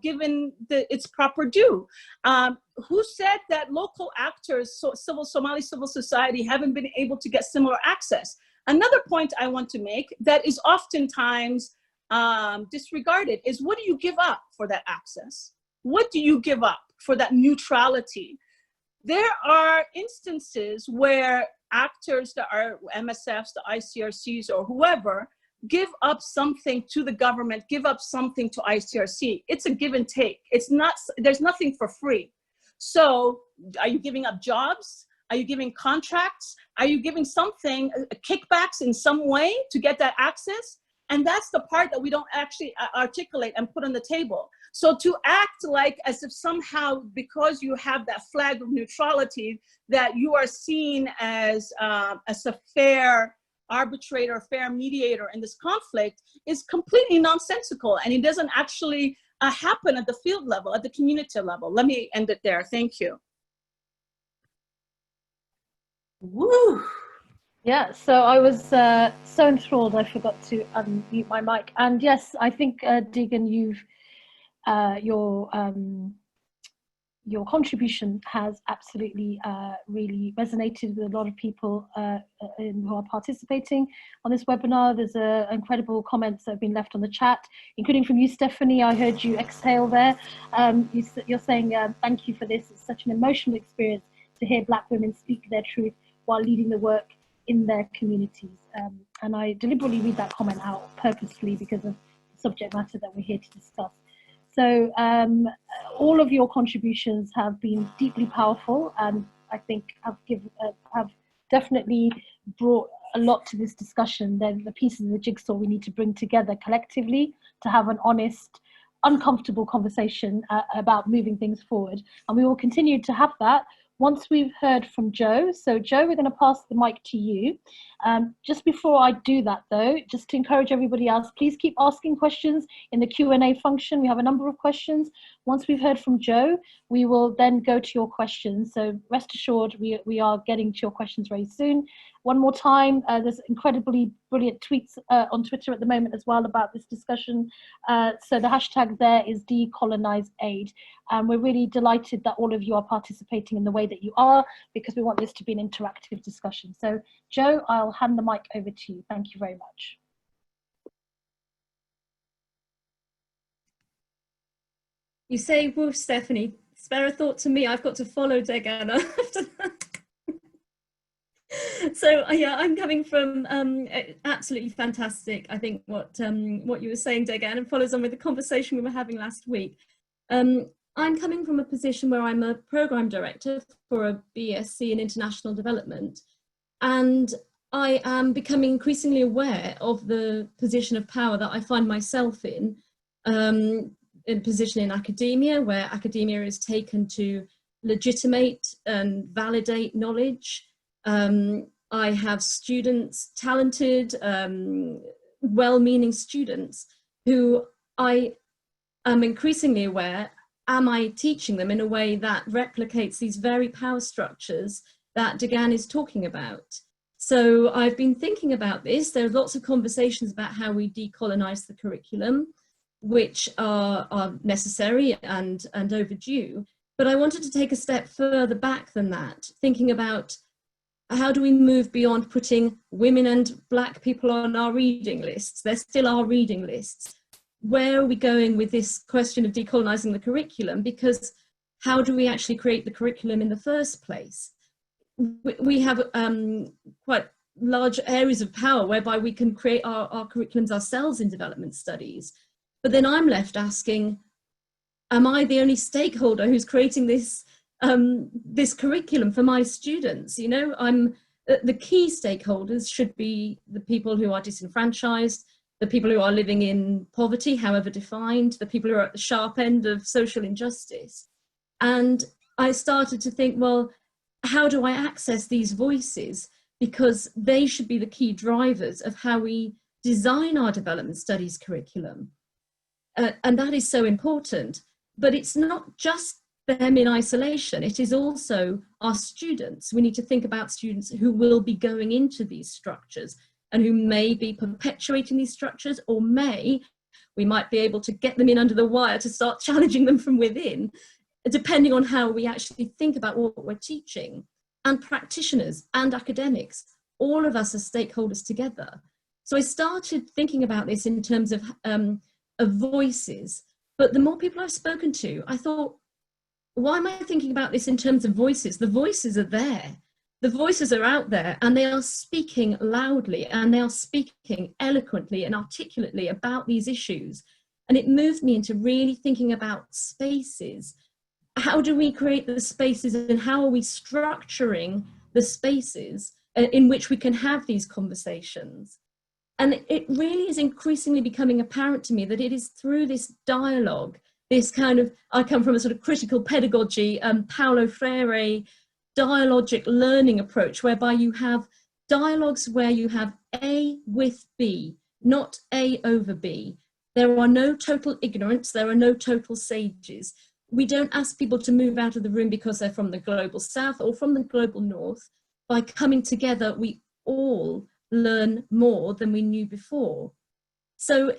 given its proper due. Who said that local actors, Somali civil society, haven't been able to get similar access? Another point I want to make that is oftentimes disregarded is, what do you give up for that access? What do you give up for that neutrality? There are instances where actors that are MSFs, the ICRCs, or whoever, give up something to the government, give up something to ICRC. It's a give and take. It's not, there's nothing for free. So are you giving up jobs? Are you giving contracts? Are you giving something, kickbacks in some way to get that access? And that's the part that we don't actually articulate and put on the table. So to act like as if somehow, because you have that flag of neutrality, that you are seen as a fair arbitrator, fair mediator in this conflict is completely nonsensical. And it doesn't actually happen at the field level, at the community level. Let me end it there. Thank you. Woo! Yeah, so I was so enthralled I forgot to unmute my mic. And yes, I think Deegan, you've your contribution has absolutely really resonated with a lot of people who are participating on this webinar. There's incredible comments that have been left on the chat, including from you, Stephanie. I heard you exhale there. You're saying thank you for this. It's such an emotional experience to hear Black women speak their truth while leading the work in their communities. And I deliberately read that comment out purposefully because of the subject matter that we're here to discuss. So all of your contributions have been deeply powerful, and I think have definitely brought a lot to this discussion. They're the pieces of the jigsaw we need to bring together collectively to have an honest uncomfortable conversation about moving things forward. And we will continue to have that once we've heard from Joe. So Joe, we're going to pass the mic to you. Just before I do that though, just to encourage everybody else, please keep asking questions in the Q&A function. We have a number of questions. Once we've heard from Joe, we will then go to your questions. So rest assured, we are getting to your questions very soon. One more time, there's incredibly brilliant tweets on Twitter at the moment as well about this discussion. So the hashtag there is decolonised. And we're really delighted that all of you are participating in the way that you are, because we want this to be an interactive discussion. So Joe, I'll hand the mic over to you. Thank you very much. You say, woof, Stephanie, spare a thought to me. I've got to follow Degana after that. So yeah, I'm coming from absolutely fantastic. I think what you were saying, Degana, follows on with the conversation we were having last week. I'm coming from a position where I'm a program director for a BSc in international development, and I am becoming increasingly aware of the position of power that I find myself in a position in academia, where academia is taken to legitimate and validate knowledge. I have students, talented, well-meaning students, who I am increasingly aware, am I teaching them in a way that replicates these very power structures that Degan is talking about? So I've been thinking about this. There are lots of conversations about how we decolonize the curriculum, which are necessary and overdue. But I wanted to take a step further back than that, thinking about how do we move beyond putting women and Black people on our reading lists? They're still our reading lists. Where are we going with this question of decolonizing the curriculum? Because how do we actually create the curriculum in the first place? We have quite large areas of power whereby we can create our curriculums ourselves in development studies. But then I'm left asking, am I the only stakeholder who's creating this this curriculum for my students? You know, the key stakeholders should be the people who are disenfranchised, the people who are living in poverty, however defined, the people who are at the sharp end of social injustice. And I started to think, well, how do I access these voices? Because they should be the key drivers of how we design our development studies curriculum. And that is so important. But it's not just them in isolation, it is also our students. We need to think about students who will be going into these structures and who may be perpetuating these structures, or we might be able to get them in under the wire to start challenging them from within, depending on how we actually think about what we're teaching. And practitioners and academics, all of us are stakeholders together. So I started thinking about this in terms of voices, but the more people I've spoken to, I thought, why am I thinking about this in terms of voices? The voices are there. The voices are out there, and they are speaking loudly, and they are speaking eloquently and articulately about these issues. And it moved me into really thinking about spaces. How do we create the spaces, and how are we structuring the spaces in which we can have these conversations? And it really is increasingly becoming apparent to me that it is through this dialogue, this kind of, I come from a sort of critical pedagogy, Paulo Freire dialogic learning approach, whereby you have dialogues where you have A with B, not A over B. There are no total ignorants, there are no total sages. We don't ask people to move out of the room because they're from the global south or from the global north. By coming together, we all learn more than we knew before. So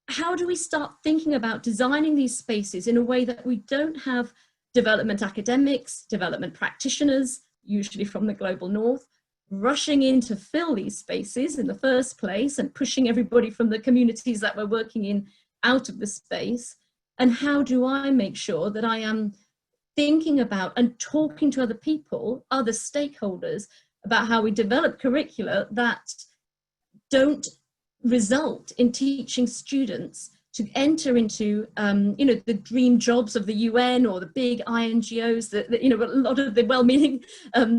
how do we start thinking about designing these spaces in a way that we don't have development academics, development practitioners, usually from the global north, rushing in to fill these spaces in the first place and pushing everybody from the communities that we're working in out of the space? And how do I make sure that I am thinking about and talking to other people, other stakeholders, about how we develop curricula that don't result in teaching students to enter into, you know, the dream jobs of the UN or the big INGOs that you know, a lot of the well-meaning,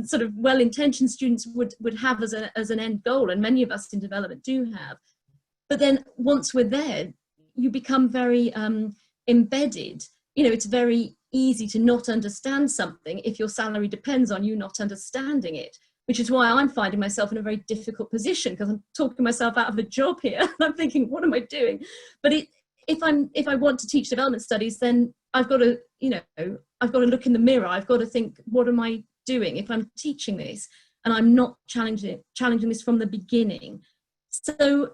sort of well-intentioned students would have as an end goal, and many of us in development do have. But then once we're there, you become very embedded. You know, it's very easy to not understand something if your salary depends on you not understanding it, which is why I'm finding myself in a very difficult position, because I'm talking myself out of a job here. I'm thinking, what am I doing? But if I want to teach development studies, then I've got to, you know, I've got to look in the mirror. I've got to think, what am I doing if I'm teaching this and I'm not challenging this from the beginning? So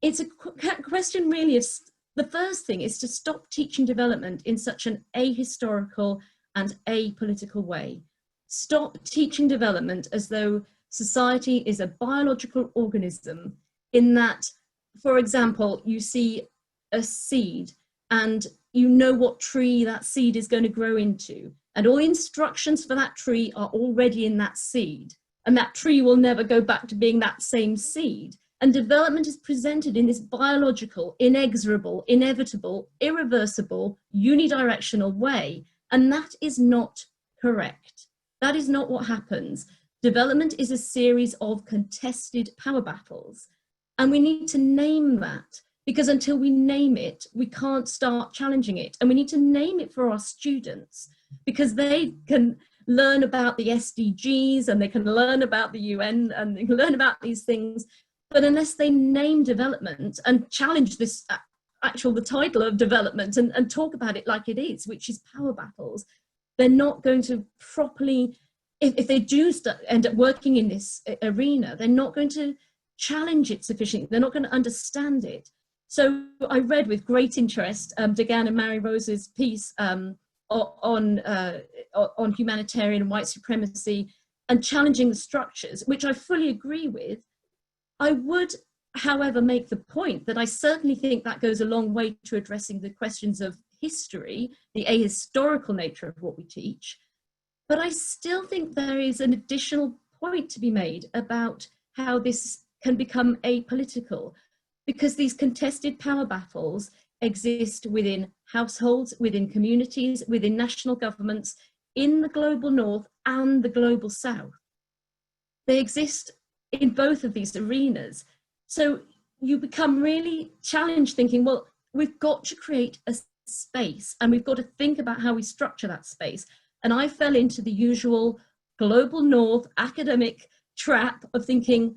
it's a question really of, the first thing is to stop teaching development in such an ahistorical and apolitical way. Stop teaching development as though society is a biological organism, in that, for example, you see a seed and you know what tree that seed is going to grow into, and all the instructions for that tree are already in that seed, and that tree will never go back to being that same seed. And development is presented in this biological, inexorable, inevitable, irreversible, unidirectional way, and that is not correct. That is not what happens. Development is a series of contested power battles, and we need to name that, because until we name it, we can't start challenging it. And we need to name it for our students, because they can learn about the SDGs and they can learn about the UN and they can learn about these things. But unless they name development and challenge this the title of development and talk about it like it is, which is power battles, they're not going to properly, if they do end up working in this arena, they're not going to challenge it sufficiently. They're not going to understand it. So I read with great interest Degan and Mary Rose's piece on humanitarian and white supremacy and challenging the structures, which I fully agree with. I would, however, make the point that I certainly think that goes a long way to addressing the questions of history, the ahistorical nature of what we teach. But I still think there is an additional point to be made about how this can become apolitical, because these contested power battles exist within households, within communities, within national governments, in the global north and the global south. They exist in both of these arenas. So you become really challenged thinking, well, we've got to create a space and we've got to think about how we structure that space. And I fell into the usual global north academic trap of thinking,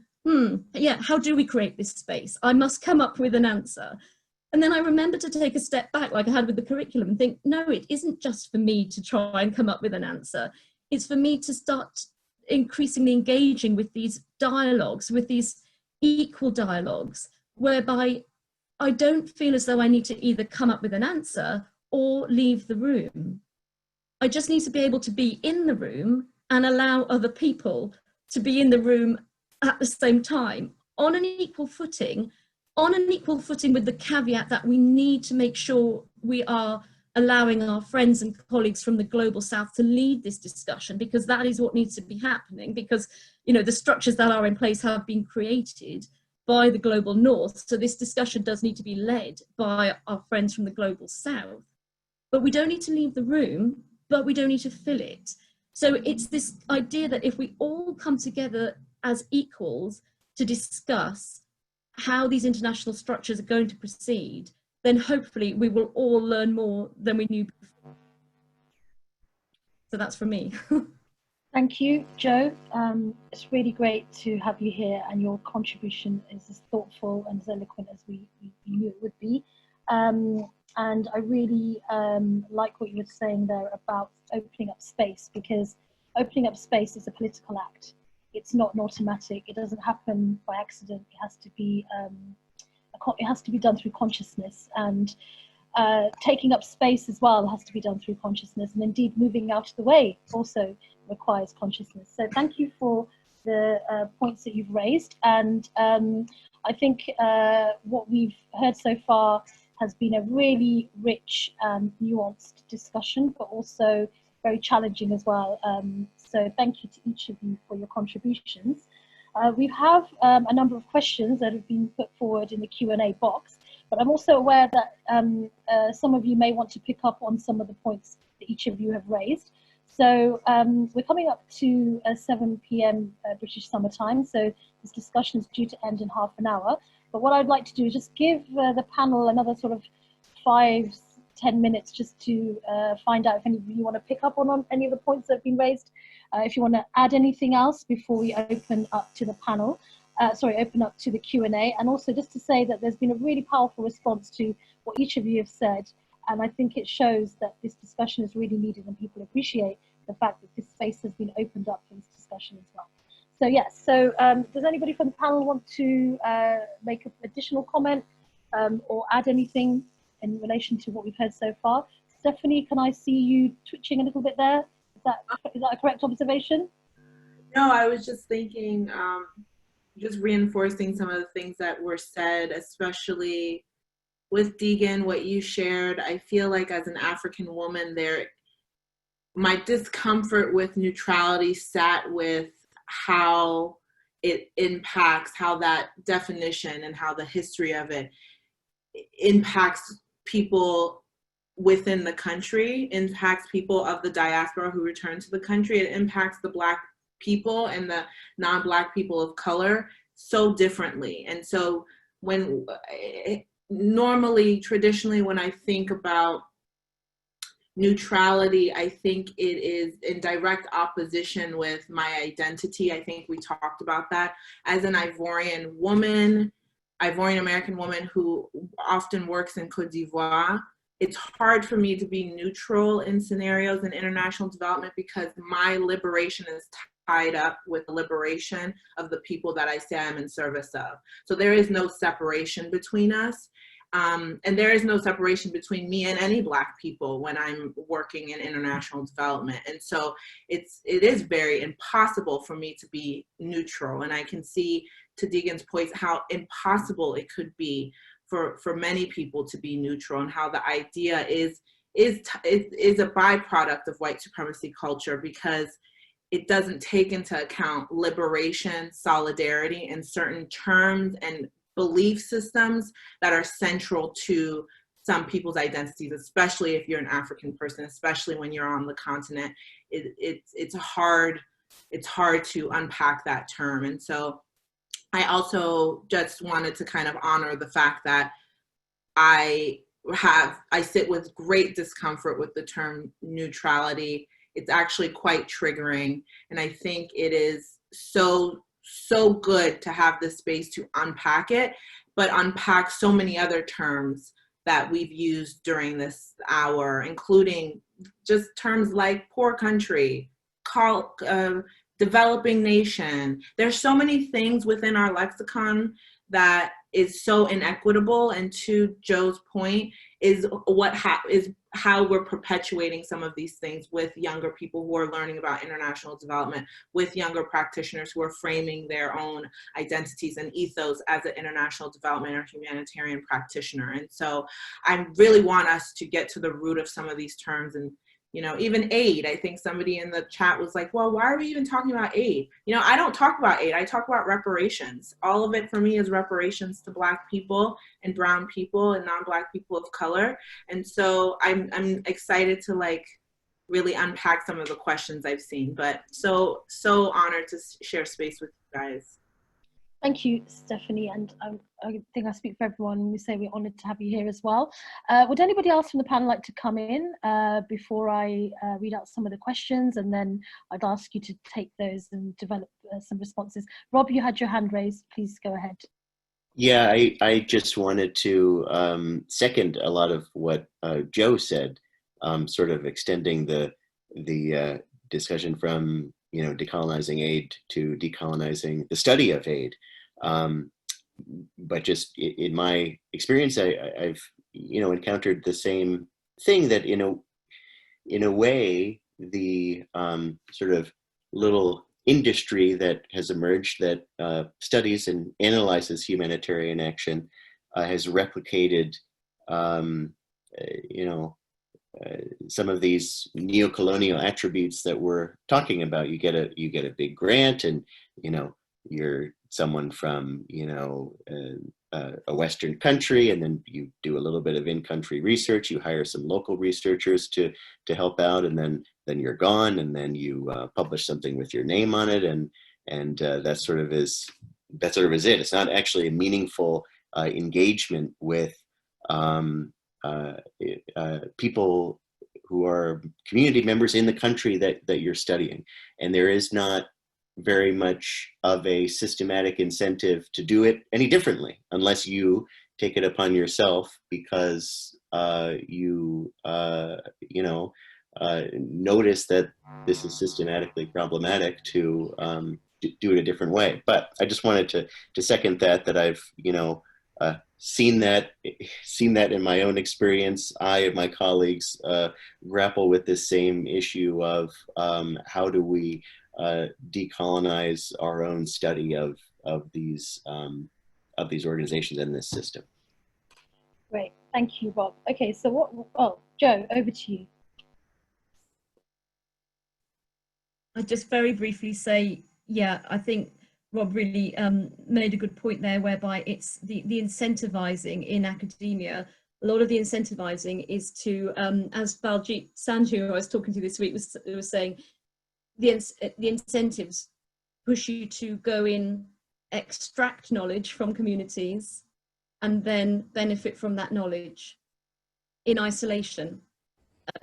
yeah, how do we create this space? I must come up with an answer. And then I remember to take a step back, like I had with the curriculum, and think, no, it isn't just for me to try and come up with an answer. It's for me to start increasingly engaging with these dialogues, with these equal dialogues, whereby I don't feel as though I need to either come up with an answer or leave the room. I just need to be able to be in the room and allow other people to be in the room at the same time on an equal footing with the caveat that we need to make sure we are allowing our friends and colleagues from the global south to lead this discussion, because that is what needs to be happening, because, you know, the structures that are in place have been created by the global north. So this discussion does need to be led by our friends from the global south. But we don't need to leave the room, but we don't need to fill it. So it's this idea that if we all come together as equals to discuss how these international structures are going to proceed, then hopefully we will all learn more than we knew before. So that's from me. Thank you, Jo. It's really great to have you here, and your contribution is as thoughtful and as eloquent as we knew it would be. And I really like what you were saying there about opening up space, because opening up space is a political act. It's not an automatic. It doesn't happen by accident. It has to be done through consciousness, and taking up space as well has to be done through consciousness, and indeed moving out of the way also requires consciousness. So thank you for the points that you've raised, and I think what we've heard so far has been a really rich and nuanced discussion, but also very challenging as well. So thank you to each of you for your contributions. We have a number of questions that have been put forward in the Q&A box, but I'm also aware that some of you may want to pick up on some of the points that each of you have raised. So we're coming up to 7 p.m. British Summer Time, so this discussion is due to end in half an hour. But what I'd like to do is just give the panel another sort of 5 10 minutes just to find out if any of you want to pick up on any of the points that have been raised. If you want to add anything else before we open up to the panel, open up to the Q&A. And also just to say that there's been a really powerful response to what each of you have said. And I think it shows that this discussion is really needed and people appreciate the fact that this space has been opened up for this discussion as well. So yes, does anybody from the panel want to make an additional comment or add anything in relation to what we've heard so far? Stephanie, can I see you twitching a little bit there? Is that a correct observation? No, I was just thinking, just reinforcing some of the things that were said, especially with Deegan, what you shared. I feel like as an African woman my discomfort with neutrality sat with how it impacts, how that definition and how the history of it impacts people within the country, impacts people of the diaspora who return to the country. It impacts the Black people and the non-Black people of color so differently. And so traditionally, when I think about neutrality, I think it is in direct opposition with my identity. I think we talked about that. As an Ivorian American woman who often works in Côte d'Ivoire, it's hard for me to be neutral in scenarios in international development because my liberation is tied up with the liberation of the people that I say I'm in service of. So there is no separation between us. And there is no separation between me and any Black people when I'm working in international development. And so it is very impossible for me to be neutral. And I can see, to Deegan's point, how impossible it could be for many people to be neutral, and how the idea is a byproduct of white supremacy culture, because it doesn't take into account liberation, solidarity, and certain terms and belief systems that are central to some people's identities, especially if you're an African person, especially when you're on the continent. It's hard to unpack that term. And so I also just wanted to kind of honor the fact that I sit with great discomfort with the term neutrality. It's actually quite triggering. And I think it is so good to have this space to unpack it, but unpack so many other terms that we've used during this hour, including just terms like poor country, developing nation. There's so many things within our lexicon that is so inequitable, and to Joe's point, is how we're perpetuating some of these things with younger people who are learning about international development, with younger practitioners who are framing their own identities and ethos as an international development or humanitarian practitioner. And so I really want us to get to the root of some of these terms. And even aid, I think somebody in the chat was like, well, why are we even talking about aid? I don't talk about aid, I talk about reparations. All of it for me is reparations to Black people and brown people and non-Black people of color. And so I'm excited to really unpack some of the questions I've seen, but so honored to share space with you guys. Thank you, Stephanie, and I think I speak for everyone when we say we're honoured to have you here as well. Would anybody else from the panel like to come in before I read out some of the questions, and then I'd ask you to take those and develop some responses. Rob, you had your hand raised, please go ahead. Yeah, I just wanted to second a lot of what Joe said, sort of extending the discussion from decolonizing aid to decolonizing the study of aid. But just in my experience, I've encountered the same thing, that in a way, the sort of little industry that has emerged that studies and analyzes humanitarian action has replicated some of these neo-colonial attributes that we're talking about. You get a big grant, and you're someone from a Western country, and then you do a little bit of in-country research. You hire some local researchers to help out, and then you're gone, and then you publish something with your name on it, and that sort of is it. It's not actually a meaningful engagement with people who are community members in the country that you're studying. And there is not very much of a systematic incentive to do it any differently, unless you take it upon yourself because you notice that this is systematically problematic to do it a different way. But I just wanted to second that I've seen that in my own experience. I and my colleagues grapple with this same issue of how do we decolonize our own study of these organizations and this system. Great, thank you, Rob. Okay, so Joe, over to you. I just very briefly say, yeah, I think Rob really made a good point there, whereby it's the incentivizing in academia. A lot of the incentivizing is to, as Baljit Sanju, who I was talking to this week, was saying, the incentives push you to go in, extract knowledge from communities, and then benefit from that knowledge in isolation.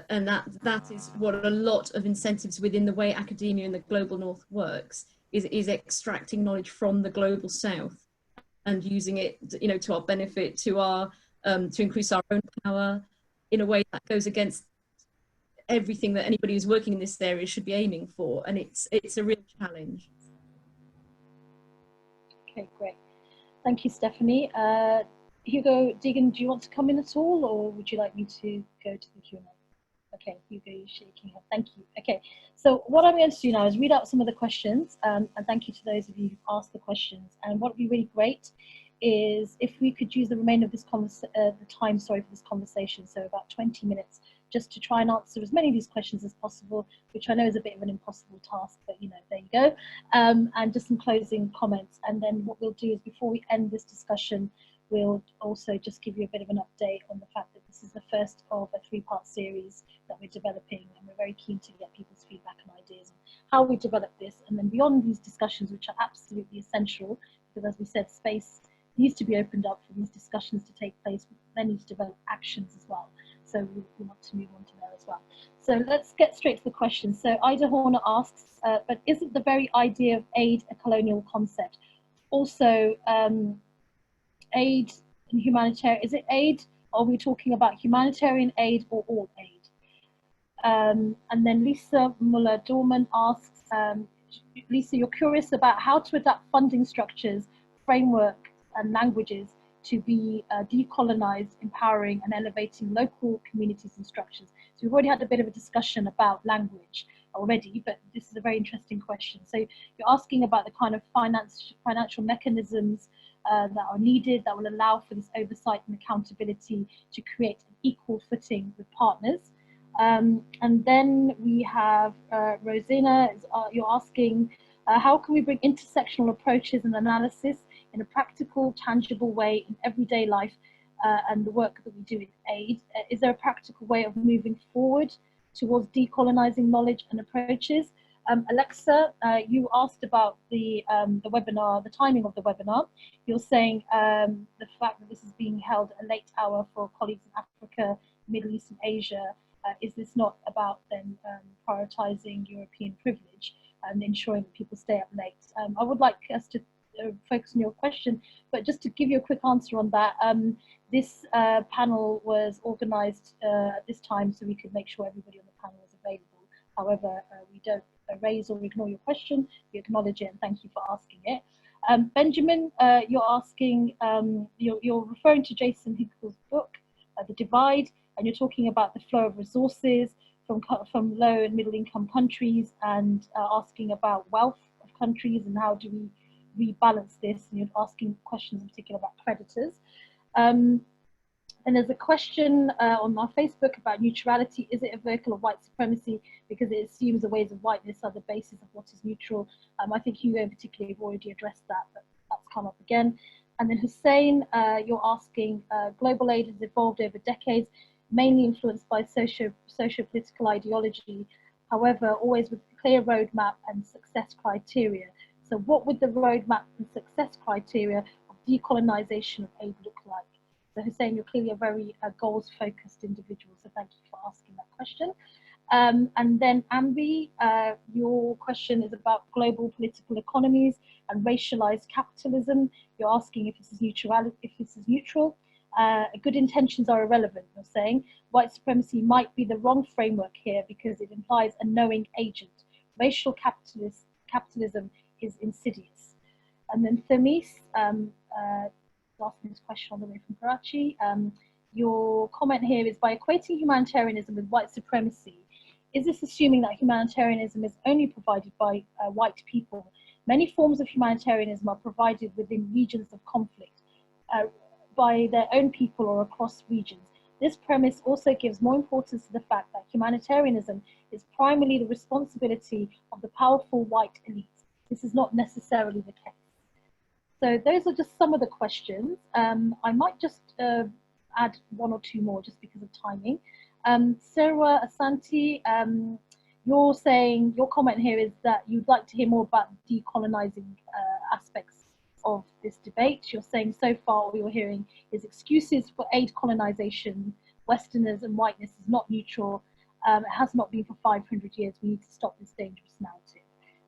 And that is what a lot of incentives within the way academia in the global north works, is extracting knowledge from the global south and using it, to our benefit, to increase our own power in a way that goes against everything that anybody who's working in this area should be aiming for. And it's a real challenge. Okay, great. Thank you, Stephanie. Hugo Deegan, do you want to come in at all, or would you like me to go to the Q&A? Okay, Hugo, you're shaking head. Thank you. Okay, so what I'm going to do now is read out some of the questions, and thank you to those of you who've asked the questions. And what would be really great is if we could use the remainder of this time for this conversation, so about 20 minutes, just to try and answer as many of these questions as possible, which I know is a bit of an impossible task, but there you go. And just some closing comments. And then what we'll do is, before we end this discussion, we'll also just give you a bit of an update on the fact that this is the first of a 3-part series that we're developing, and we're very keen to get people's feedback and ideas on how we develop this. And then beyond these discussions, which are absolutely essential, because as we said, space needs to be opened up for these discussions to take place, we then need to develop actions as well. So we want to move on to there as well. So let's get straight to the question. So Ida Horner asks, but isn't the very idea of aid a colonial concept? Also, aid and humanitarian, is it aid? Are we talking about humanitarian aid or all aid? And then Lisa Muller-Dorman asks, Lisa, you're curious about how to adapt funding structures, framework and languages to be decolonized, empowering and elevating local communities and structures. So we've already had a bit of a discussion about language already, but this is a very interesting question. So you're asking about the kind of financial mechanisms that are needed that will allow for this oversight and accountability to create an equal footing with partners. And then we have Rosina, you're asking, how can we bring intersectional approaches and analysis in a practical, tangible way in everyday life and the work that we do in aid? Is there a practical way of moving forward towards decolonizing knowledge and approaches? Alexa, you asked about the webinar, the timing of the webinar. You're saying the fact that this is being held at a late hour for colleagues in Africa, Middle East and Asia, is this not about then prioritizing European privilege and ensuring that people stay up late? I would like us to focus on your question, but just to give you a quick answer on that, this panel was organized at this time so we could make sure everybody on the panel was available. However, we don't erase or ignore your question, we acknowledge it and thank you for asking it. Benjamin, you're asking, you're referring to Jason Hickel's book, The Divide, and you're talking about the flow of resources from low and middle income countries, and asking about wealth of countries and how do we rebalance this, and you're asking questions in particular about creditors. And there's a question on our Facebook about neutrality. Is it a vehicle of white supremacy because it assumes the ways of whiteness are the basis of what is neutral? I think you in particular have already addressed that, but that's come up again. And then Hussein, you're asking, global aid has evolved over decades, mainly influenced by socio-political ideology, however, always with a clear roadmap and success criteria. So what would the roadmap and success criteria of decolonization of aid look like? So Hussein, you're clearly a very goals-focused individual, so thank you for asking that question. And then Ambi, your question is about global political economies and racialized capitalism. You're asking if this is neutral. Good intentions are irrelevant, you're saying. White supremacy might be the wrong framework here because it implies a knowing agent. Racial capitalism is insidious. And then Thermis, asking this question all the way from Karachi. Your comment here is, by equating humanitarianism with white supremacy, is this assuming that humanitarianism is only provided by white people? Many forms of humanitarianism are provided within regions of conflict by their own people or across regions. This premise also gives more importance to the fact that humanitarianism is primarily the responsibility of the powerful white elite. This is not necessarily the case. So those are just some of the questions. I might just add one or two more just because of timing. Sarah Asante, you're saying, your comment here is that you'd like to hear more about decolonizing aspects of this debate. You're saying so far all you're hearing is excuses for aid colonization, Westerners and whiteness is not neutral. It has not been for 500 years. We need to stop this dangerous narrative.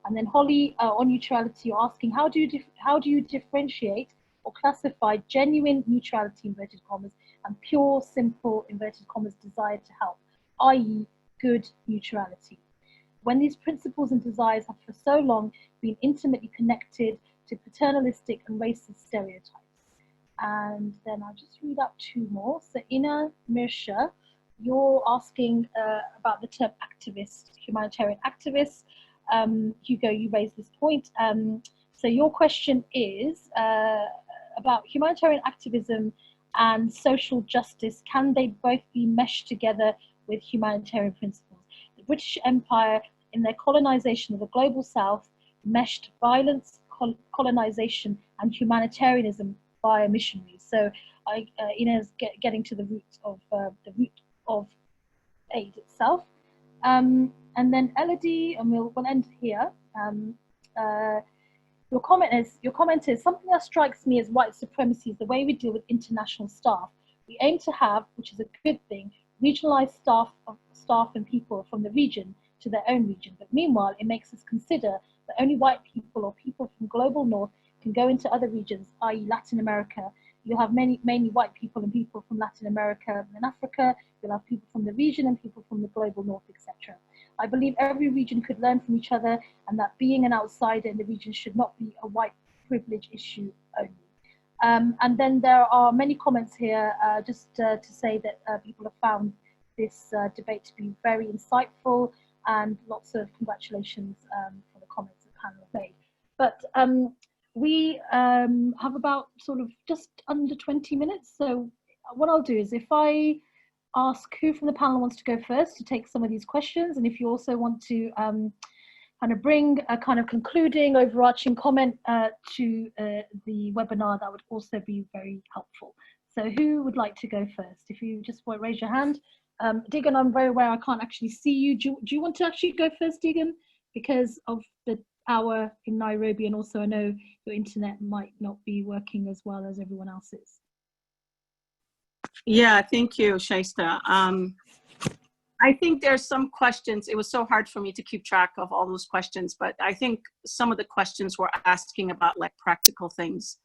And then Holly, on neutrality, you're asking, how do you differentiate or classify genuine neutrality, inverted commas, and pure, simple, inverted commas, desire to help, i.e. good neutrality, when these principles and desires have for so long been intimately connected to paternalistic and racist stereotypes? And then I'll just read out two more. So Ina Mirsha, you're asking about the term activist, humanitarian activist. Hugo, you raised this point. So your question is about humanitarian activism and social justice. Can they both be meshed together with humanitarian principles? The British Empire, in their colonization of the global South, meshed violence, colonization, and humanitarianism via missionaries. So Ina's getting to the root of aid itself. And then Elodie, and we'll end here. Your comment is something that strikes me as white supremacy is the way we deal with international staff. We aim to have, which is a good thing, regionalized staff and people from the region to their own region. But meanwhile, it makes us consider that only white people or people from global north can go into other regions, i.e. Latin America. You'll have mainly white people and people from Latin America and Africa. You'll have people from the region and people from the global north, etc. I believe every region could learn from each other, and that being an outsider in the region should not be a white privilege issue only. And then there are many comments here just to say that people have found this debate to be very insightful, and lots of congratulations for the comments the panel have made. But we have about sort of just under 20 minutes. So what I'll do is, if I ask who from the panel wants to go first to take some of these questions, and if you also want to kind of bring a kind of concluding, overarching comment to the webinar, that would also be very helpful. So who would like to go first? If you just want to raise your hand. Deegan, I'm very aware I can't actually see you. Do you want to actually go first, Deegan? Because of the hour in Nairobi, and also I know your internet might not be working as well as everyone else's. Yeah, thank you, Shaista. I think there's some questions. It was so hard for me to keep track of all those questions, but I think some of the questions were asking about like practical things.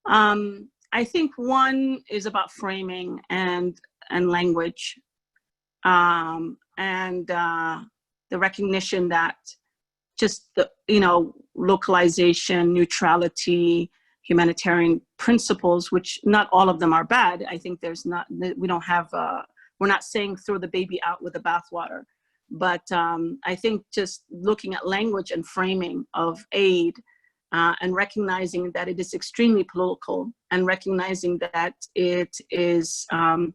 I think one is about framing and language, and the recognition that just the, localization, neutrality, humanitarian principles, which not all of them are bad. I think we don't have, we're not saying throw the baby out with the bathwater, but I think just looking at language and framing of aid and recognizing that it is extremely political, and recognizing that it is that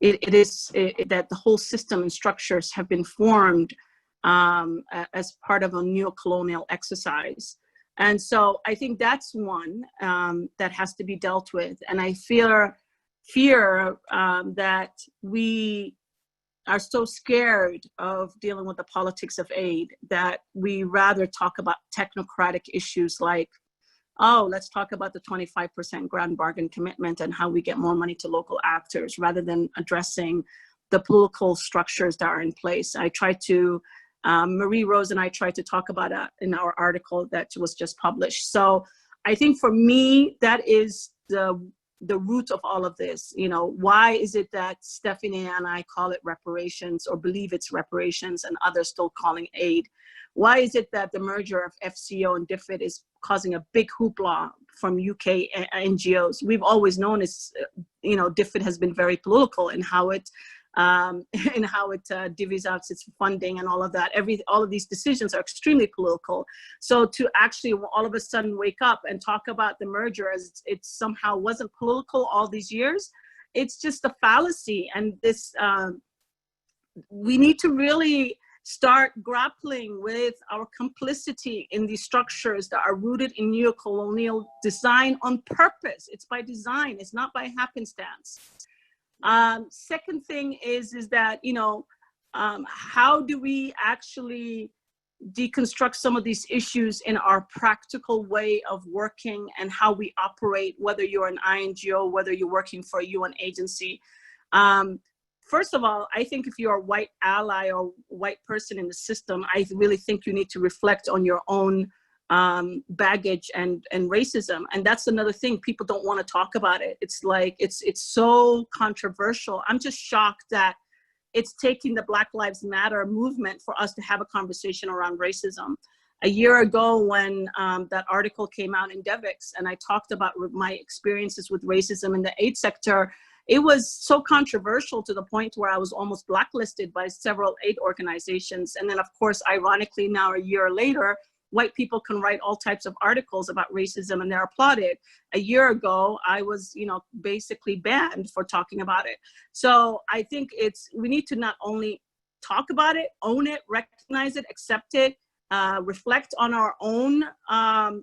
the whole system and structures have been formed as part of a neo-colonial exercise. And so I think that's one that has to be dealt with. And I fear that we are so scared of dealing with the politics of aid that we rather talk about technocratic issues like oh, let's talk about the 25% grand bargain commitment and how we get more money to local actors rather than addressing the political structures that are in place. I tried to, Marie Rose and I tried to talk about that in our article that was just published. So I think for me, that is the root of all of this. You know, why is it that Stephanie and I call it reparations or believe it's reparations and others still calling aid? Why is it that the merger of FCO and DFID is causing a big hoopla from UK NGOs? We've always known it's, you know, DFID has been very political in how it divvies out its funding and all of that. All of these decisions are extremely political. So to actually all of a sudden wake up and talk about the merger as it somehow wasn't political all these years, it's just a fallacy. And this, we need to really start grappling with our complicity in these structures that are rooted in neocolonial design on purpose. It's by design, it's not by happenstance. Second thing is that, you know, how do we actually deconstruct some of these issues in our practical way of working and how we operate, whether you're an INGO, whether you're working for a UN agency. First of all, I think if you're a white ally or white person in the system, I really think you need to reflect on your own baggage and racism. And that's another thing, people don't want to talk about it. It's like, it's so controversial. I'm just shocked that it's taking the Black Lives Matter movement for us to have a conversation around racism. A year ago when that article came out in Devix and I talked about my experiences with racism in the aid sector, it was so controversial to the point where I was almost blacklisted by several aid organizations. And then of course, ironically now a year later, white people can write all types of articles about racism and they're applauded. A year ago, I was, you know, basically banned for talking about it. So I think we need to not only talk about it, own it, recognize it, accept it, reflect on our own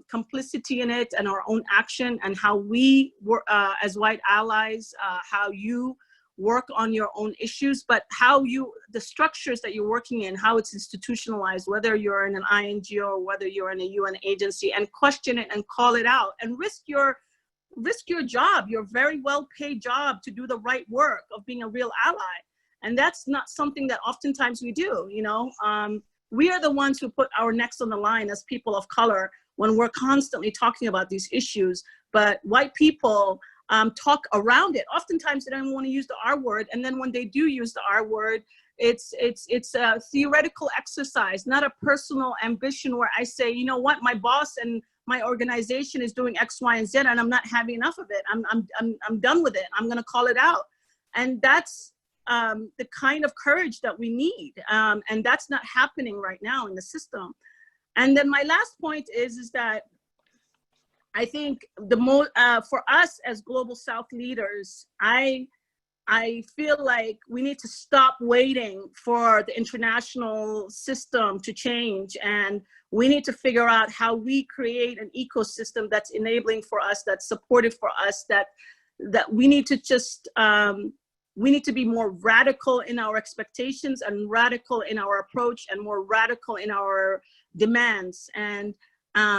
complicity in it and our own action and how we work as white allies, how you work on your own issues, but how the structures that you're working in, how it's institutionalized, whether you're in an INGO or whether you're in a UN agency, and question it and call it out and risk your job, your very well paid job to do the right work of being a real ally. And that's not something that oftentimes we do, you know. We are the ones who put our necks on the line as people of color when we're constantly talking about these issues, but white people talk around it. Oftentimes they don't want to use the R word, and then when they do use the R word, it's a theoretical exercise, not a personal ambition where I say, you know what, my boss and my organization is doing X, Y, and Z, and I'm not having enough of it. I'm done with it. I'm going to call it out, and that's the kind of courage that we need, and that's not happening right now in the system. And then my last point is that I think for us as Global South leaders, I feel like we need to stop waiting for the international system to change, and we need to figure out how we create an ecosystem that's enabling for us, that's supportive for us, that we need to just we need to be more radical in our expectations and radical in our approach and more radical in our demands, and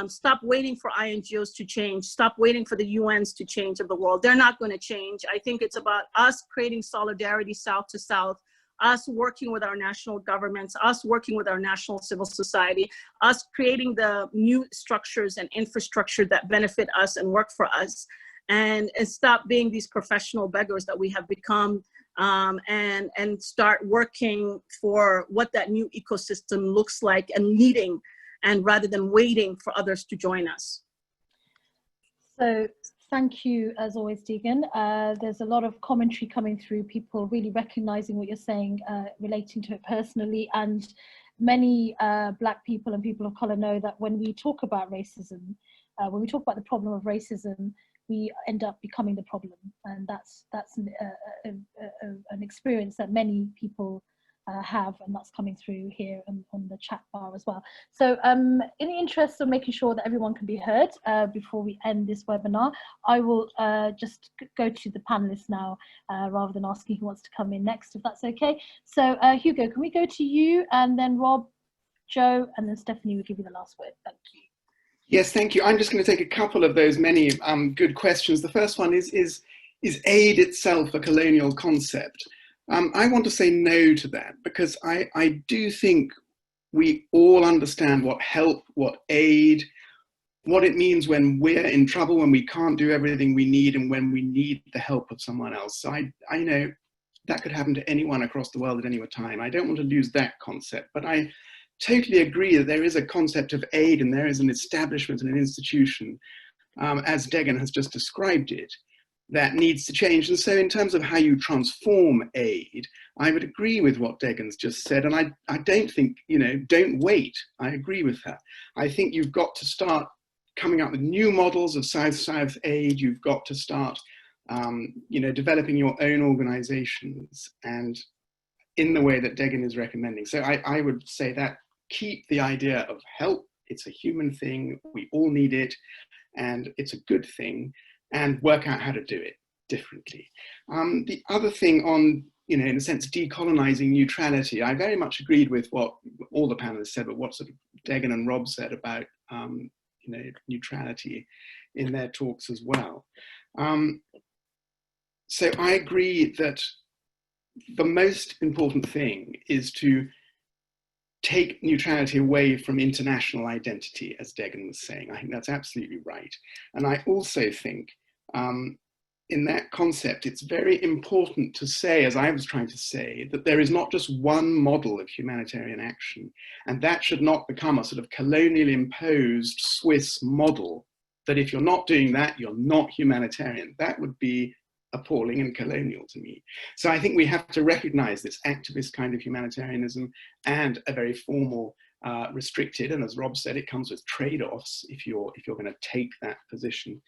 stop waiting for INGOs to change, stop waiting for the UNs to change of the world. They're not going to change. I think it's about us creating solidarity South to South, us working with our national governments, us working with our national civil society, us creating the new structures and infrastructure that benefit us and work for us. And stop being these professional beggars that we have become, and start working for what that new ecosystem looks like and leading, and rather than waiting for others to join us. So thank you as always, Deegan. There's a lot of commentary coming through, people really recognizing what you're saying, relating to it personally, and many Black people and people of color know that when we talk about racism, when we talk about the problem of racism, we end up becoming the problem, and that's an experience that many people have, and that's coming through here on the chat bar as well. So in the interest of making sure that everyone can be heard before we end this webinar, I will just go to the panelists now rather than asking who wants to come in next, if that's okay. So Hugo, can we go to you, and then Rob, Joe, and then Stephanie will give you the last word. Thank you. Yes, thank you. I'm just going to take a couple of those many good questions. The first one is aid itself a colonial concept? I want to say no to that, because I do think we all understand what help, what aid, what it means when we're in trouble, when we can't do everything we need, and when we need the help of someone else. So I know that could happen to anyone across the world at any time. I don't want to lose that concept, but I totally agree that there is a concept of aid and there is an establishment and an institution, as Degan has just described it, that needs to change. And so in terms of how you transform aid, I would agree with what Degan's just said. And I don't think, don't wait. I agree with her. I think you've got to start coming up with new models of South-South aid. You've got to start, developing your own organizations, and in the way that Degan is recommending. So I would say that keep the idea of help. It's a human thing. We all need it, and it's a good thing, and work out how to do it differently. The other thing on, in a sense, decolonizing neutrality, I very much agreed with what all the panelists said, but what sort of Degan and Rob said about, neutrality in their talks as well. So I agree that the most important thing is to take neutrality away from international identity, as Degan was saying. I think that's absolutely right. And I also think in that concept, it's very important to say, as I was trying to say, that there is not just one model of humanitarian action, and that should not become a sort of colonially imposed Swiss model, that if you're not doing that, you're not humanitarian. That would be appalling and colonial to me. So I think we have to recognize this activist kind of humanitarianism and a very formal, restricted, and as Rob said, it comes with trade-offs if you're going to take that position.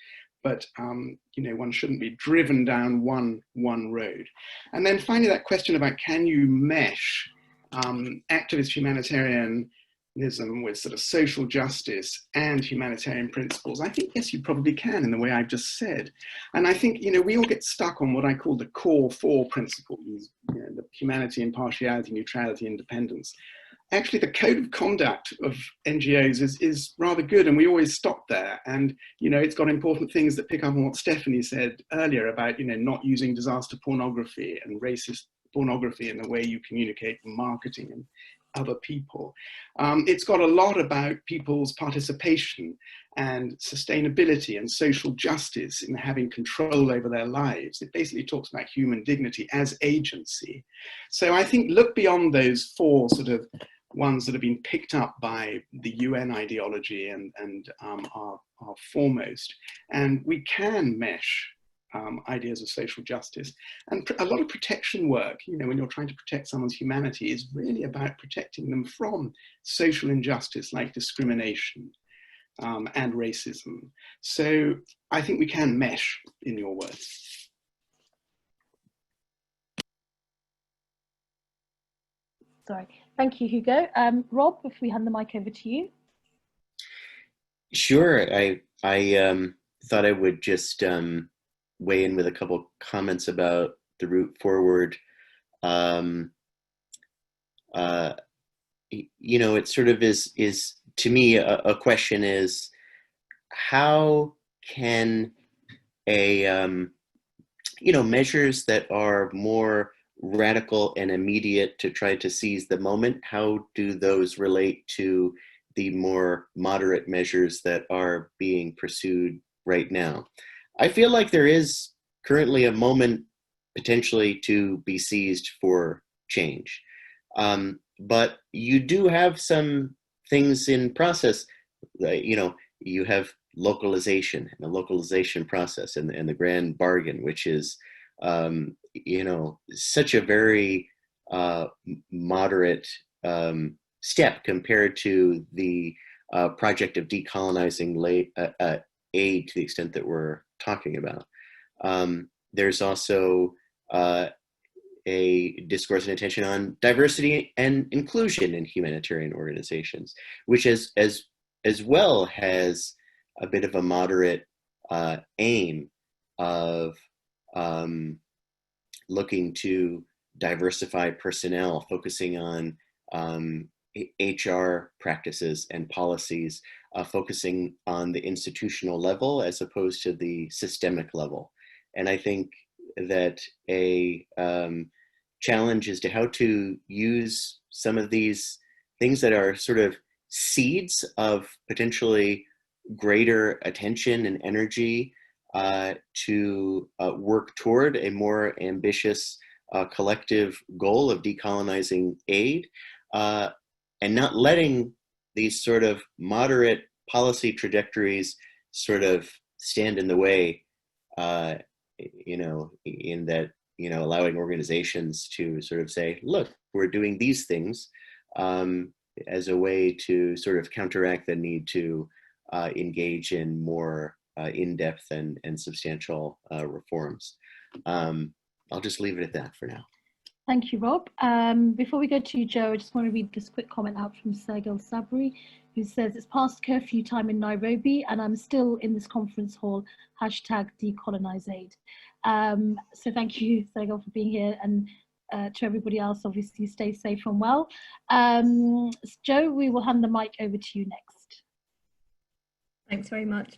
But one shouldn't be driven down one road. And then finally, that question about can you mesh activist humanitarianism with sort of social justice and humanitarian principles? I think, yes, you probably can in the way I've just said. And I think, we all get stuck on what I call the core four principles, the humanity, impartiality, neutrality, independence. Actually, the code of conduct of NGOs is rather good, and we always stop there. And, it's got important things that pick up on what Stephanie said earlier about, not using disaster pornography and racist pornography in the way you communicate marketing and other people. It's got a lot about people's participation and sustainability and social justice in having control over their lives. It basically talks about human dignity as agency. So I think look beyond those four sort of ones that have been picked up by the UN ideology and are foremost, and we can mesh ideas of social justice. And a lot of protection work, when you're trying to protect someone's humanity, is really about protecting them from social injustice like discrimination and racism. So I think we can mesh, in your words. Sorry. Thank you, Hugo. Rob, if we hand the mic over to you. Sure. I thought I would just weigh in with a couple comments about the route forward. It sort of is to me a question is, how can measures that are more radical and immediate to try to seize the moment, how do those relate to the more moderate measures that are being pursued right now? I feel like there is currently a moment potentially to be seized for change. But you do have some things in process. You have localization and the localization process and the grand bargain, which is such a very moderate step compared to the project of decolonizing aid to the extent that we're talking about. There's also a discourse and attention on diversity and inclusion in humanitarian organizations, which as well has a bit of a moderate aim of looking to diversify personnel, focusing on HR practices and policies, focusing on the institutional level as opposed to the systemic level. And I think that a challenge as to how to use some of these things that are sort of seeds of potentially greater attention and energy to work toward a more ambitious collective goal of decolonizing aid, and not letting these sort of moderate policy trajectories sort of stand in the way, you know, in that, you know, allowing organizations to sort of say, look, we're doing these things as a way to sort of counteract the need to engage in more in-depth and substantial reforms. I'll just leave it at that for now. Thank you, Rob. Before we go to you, Joe, I just want to read this quick comment out from Sergil Sabri, who says, it's past curfew time in Nairobi and I'm still in this conference hall, hashtag decolonize aid. So thank you, Sergil, for being here, and to everybody else, obviously stay safe and well. Joe, we will hand the mic over to you next. Thanks very much.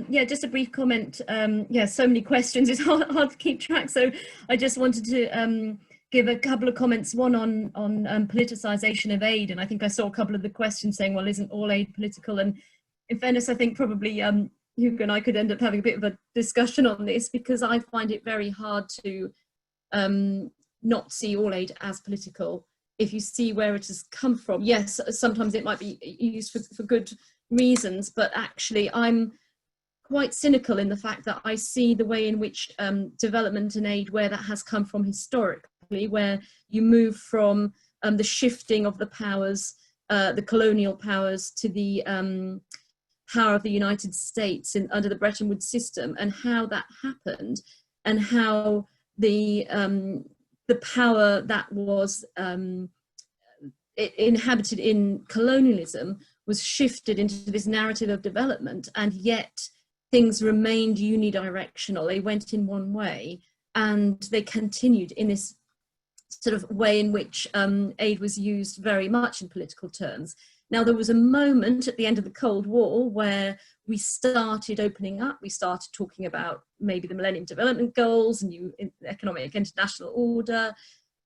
Yeah, just a brief comment. Yeah, so many questions, it's hard to keep track. So I just wanted to give a couple of comments, one on politicization of aid. And I think I saw a couple of the questions saying, well, isn't all aid political? And in fairness, I think probably Hugo and I could end up having a bit of a discussion on this, because I find it very hard to not see all aid as political. If you see where it has come from, yes, sometimes it might be used for good reasons, but actually I'm quite cynical in the fact that I see the way in which development and aid, where that has come from historically, where you move from the shifting of the powers, the colonial powers, to the power of the United States under the Bretton Woods system, and how that happened, and how the power that was inhabited in colonialism was shifted into this narrative of development, and yet things remained unidirectional. They went in one way and they continued in this sort of way in which aid was used very much in political terms. Now, there was a moment at the end of the Cold War where we started opening up, we started talking about maybe the Millennium Development Goals, new economic international order,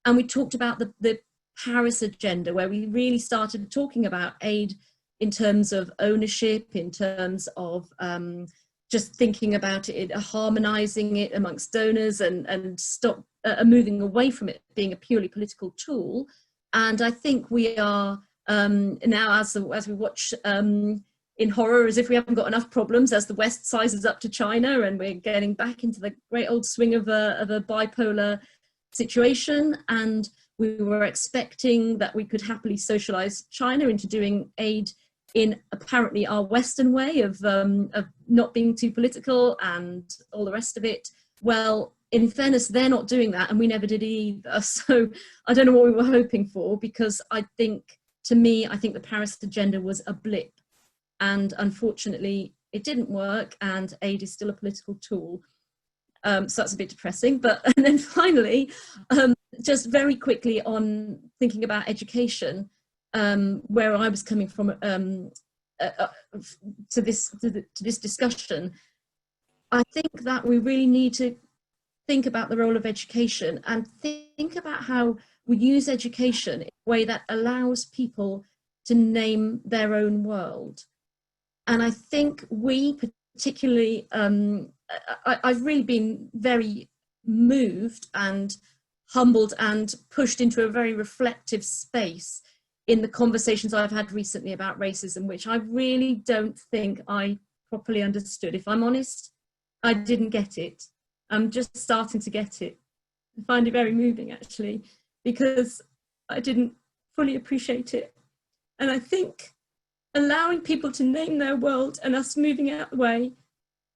and we talked about the Paris agenda, where we really started talking about aid in terms of ownership, in terms of just thinking about it, harmonizing it amongst donors, and stop moving away from it being a purely political tool. And I think we are now, as we watch in horror, as if we haven't got enough problems, as the West sizes up to China, and we're getting back into the great old swing of a bipolar situation. And we were expecting that we could happily socialize China into doing aid in apparently our Western way of not being too political and all the rest of it. Well, in fairness, they're not doing that, and we never did either. So I don't know what we were hoping for, because I think, to me, I think the Paris agenda was a blip, and unfortunately it didn't work, and aid is still a political tool. So that's a bit depressing. And then finally, just very quickly on thinking about education, where I was coming from to this discussion, I think that we really need to think about the role of education, and think about how we use education in a way that allows people to name their own world. And I think we particularly, I've really been very moved and humbled and pushed into a very reflective space in the conversations I've had recently about racism, which I really don't think I properly understood. If I'm honest, I didn't get it. I'm just starting to get it. I find it very moving, actually, because I didn't fully appreciate it. And I think allowing people to name their world, and us moving out the way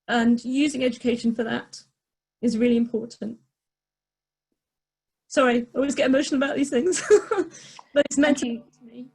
and using education for that, is really important. Sorry, I always get emotional about these things, but it's meant to me.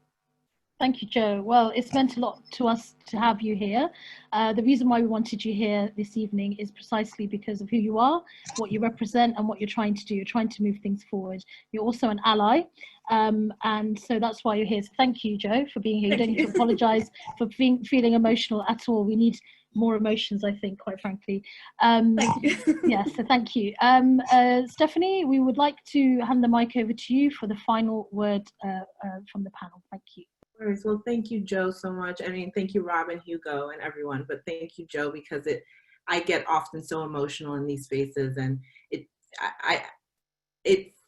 Thank you, Joe. Well, it's meant a lot to us to have you here. The reason why we wanted you here this evening is precisely because of who you are, what you represent, and what you're trying to do. You're trying to move things forward. You're also an ally, and so that's why you're here. So thank you, Joe, for being here. You don't need to apologise for feeling emotional at all. We need more emotions, I think, quite frankly. Thank you. Yes, so thank you. Stephanie, we would like to hand the mic over to you for the final word from the panel. Thank you. Well, thank you, Joe, so much. I mean, thank you, Rob and Hugo and everyone, but thank you, Joe, because I get often so emotional in these spaces, and it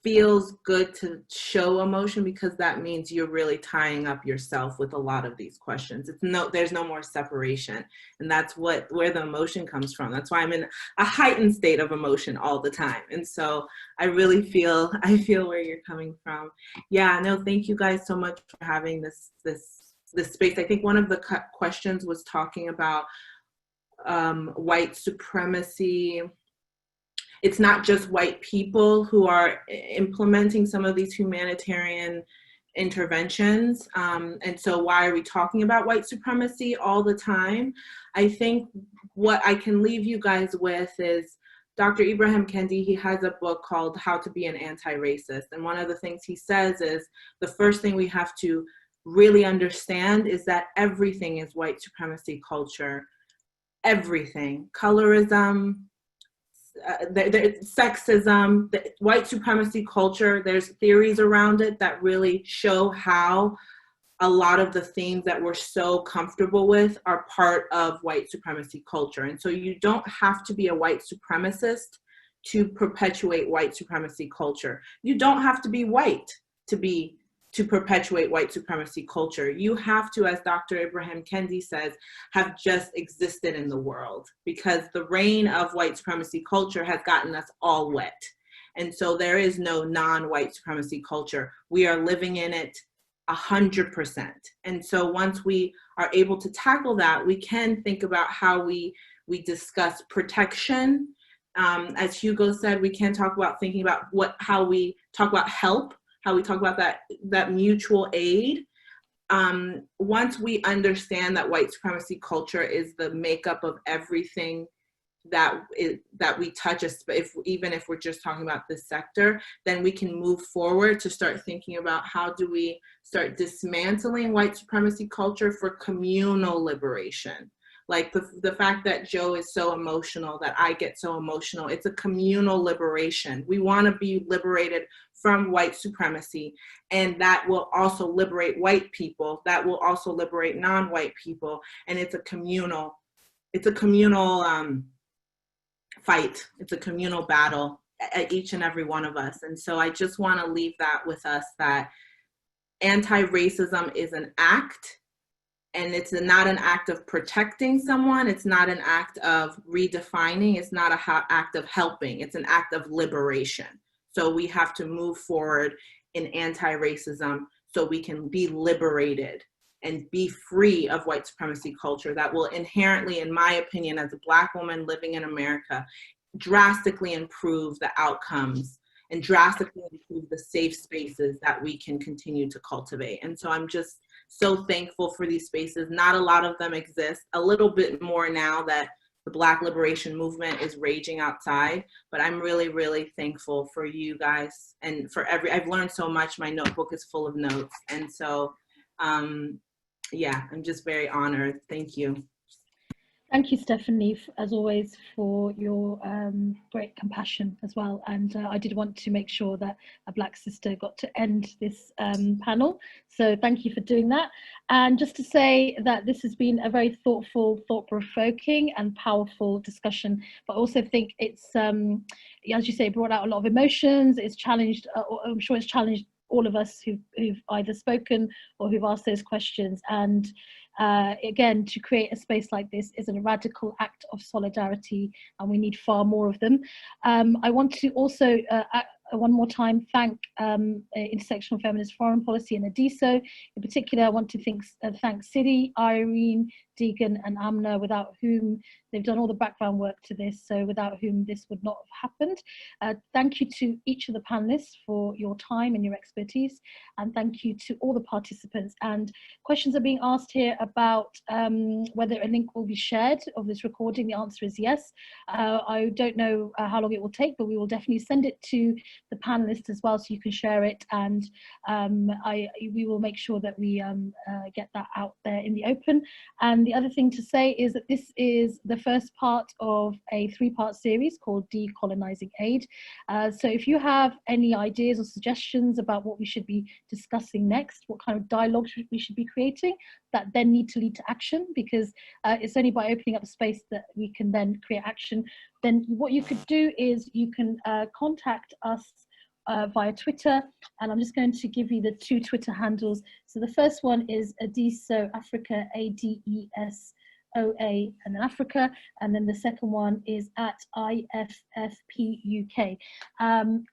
feels good to show emotion, because that means you're really tying up yourself with a lot of these questions. There's no more separation, and that's where the emotion comes from. That's why I'm in a heightened state of emotion all the time, and so I really feel where you're coming from. Yeah, no, thank you guys so much for having this space. I think one of the questions was talking about white supremacy. It's not just white people who are implementing some of these humanitarian interventions. And so why are we talking about white supremacy all the time? I think what I can leave you guys with is Dr. Ibrahim Kendi. He has a book called How to Be an Anti-Racist. And one of the things he says is the first thing we have to really understand is that everything is white supremacy culture. Everything. Colorism, sexism, the white supremacy culture. There's theories around it that really show how a lot of the themes that we're so comfortable with are part of white supremacy culture. And so you don't have to be a white supremacist to perpetuate white supremacy culture. You don't have to be white to perpetuate white supremacy culture. You have to, as Dr. Ibrahim Kendi says, have just existed in the world, because the reign of white supremacy culture has gotten us all wet. And so there is no non-white supremacy culture. We are living in it 100%. And so once we are able to tackle that, we can think about how we discuss protection. As Hugo said, we can talk about thinking about how we talk about help, how we talk about that mutual aid. Once we understand that white supremacy culture is the makeup of everything that we touch, even if we're just talking about this sector, then we can move forward to start thinking about how do we start dismantling white supremacy culture for communal liberation. Like the fact that Joe is so emotional, that I get so emotional, it's a communal liberation. We want to be liberated from white supremacy, and that will also liberate white people, that will also liberate non-white people, and it's a communal fight. It's a communal battle at each and every one of us. And so I just want to leave that with us, that anti-racism is an act, and it's not an act of protecting someone. It's not an act of redefining. It's not an act of helping. It's an act of liberation. So we have to move forward in anti-racism so we can be liberated and be free of white supremacy culture that will inherently, in my opinion, as a Black woman living in America, drastically improve the outcomes and drastically improve the safe spaces that we can continue to cultivate. And so I'm just so thankful for these spaces. Not a lot of them exist, a little bit more now that the Black liberation movement is raging outside, but I'm really, really thankful for you guys and for I've learned so much. My notebook is full of notes. And so, yeah, I'm just very honored. Thank you. Thank you, Stephanie, as always, for your great compassion as well. And I did want to make sure that a Black sister got to end this panel. So thank you for doing that. And just to say that this has been a very thoughtful, thought-provoking and powerful discussion, but I also think it's, as you say, brought out a lot of emotions. It's challenged, I'm sure it's challenged all of us who've either spoken or who've asked those questions. And again, to create a space like this is a radical act of solidarity, and we need far more of them. I want to also one more time thank Intersectional Feminist Foreign Policy and Adeso. In particular, I want to thank Siri, Irene, Deegan and Amna, without whom they've done all the background work to this, so without whom this would not have happened. Thank you to each of the panelists for your time and your expertise, and thank you to all the participants. And questions are being asked here about whether a link will be shared of this recording. The answer is yes. I don't know how long it will take, but we will definitely send it to the panelists as well, so you can share it, and we will make sure that we get that out there in the open. And the other thing to say is that this is the first part of a 3-part series called Decolonizing Aid. So if you have any ideas or suggestions about what we should be discussing next, what kind of dialogue we should be creating, that then need to lead to action, because it's only by opening up the space that we can then create action. Then what you could do is you can contact us via Twitter, and I'm just going to give you the 2 Twitter handles. So the first one is Adeso Africa, ADESOA, and then Africa, and then the second one is at IFFP UK.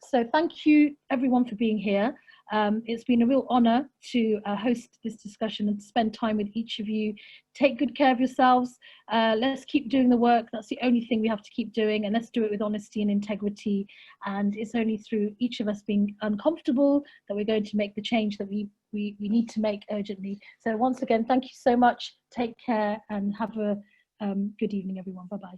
So thank you everyone for being here. It's been a real honor to host this discussion and to spend time with each of you. Take good care of yourselves. Let's keep doing the work. That's the only thing we have to keep doing, and let's do it with honesty and integrity. And it's only through each of us being uncomfortable that we're going to make the change that we need to make urgently. So once again, thank you so much. Take care and have a good evening, everyone. Bye-bye.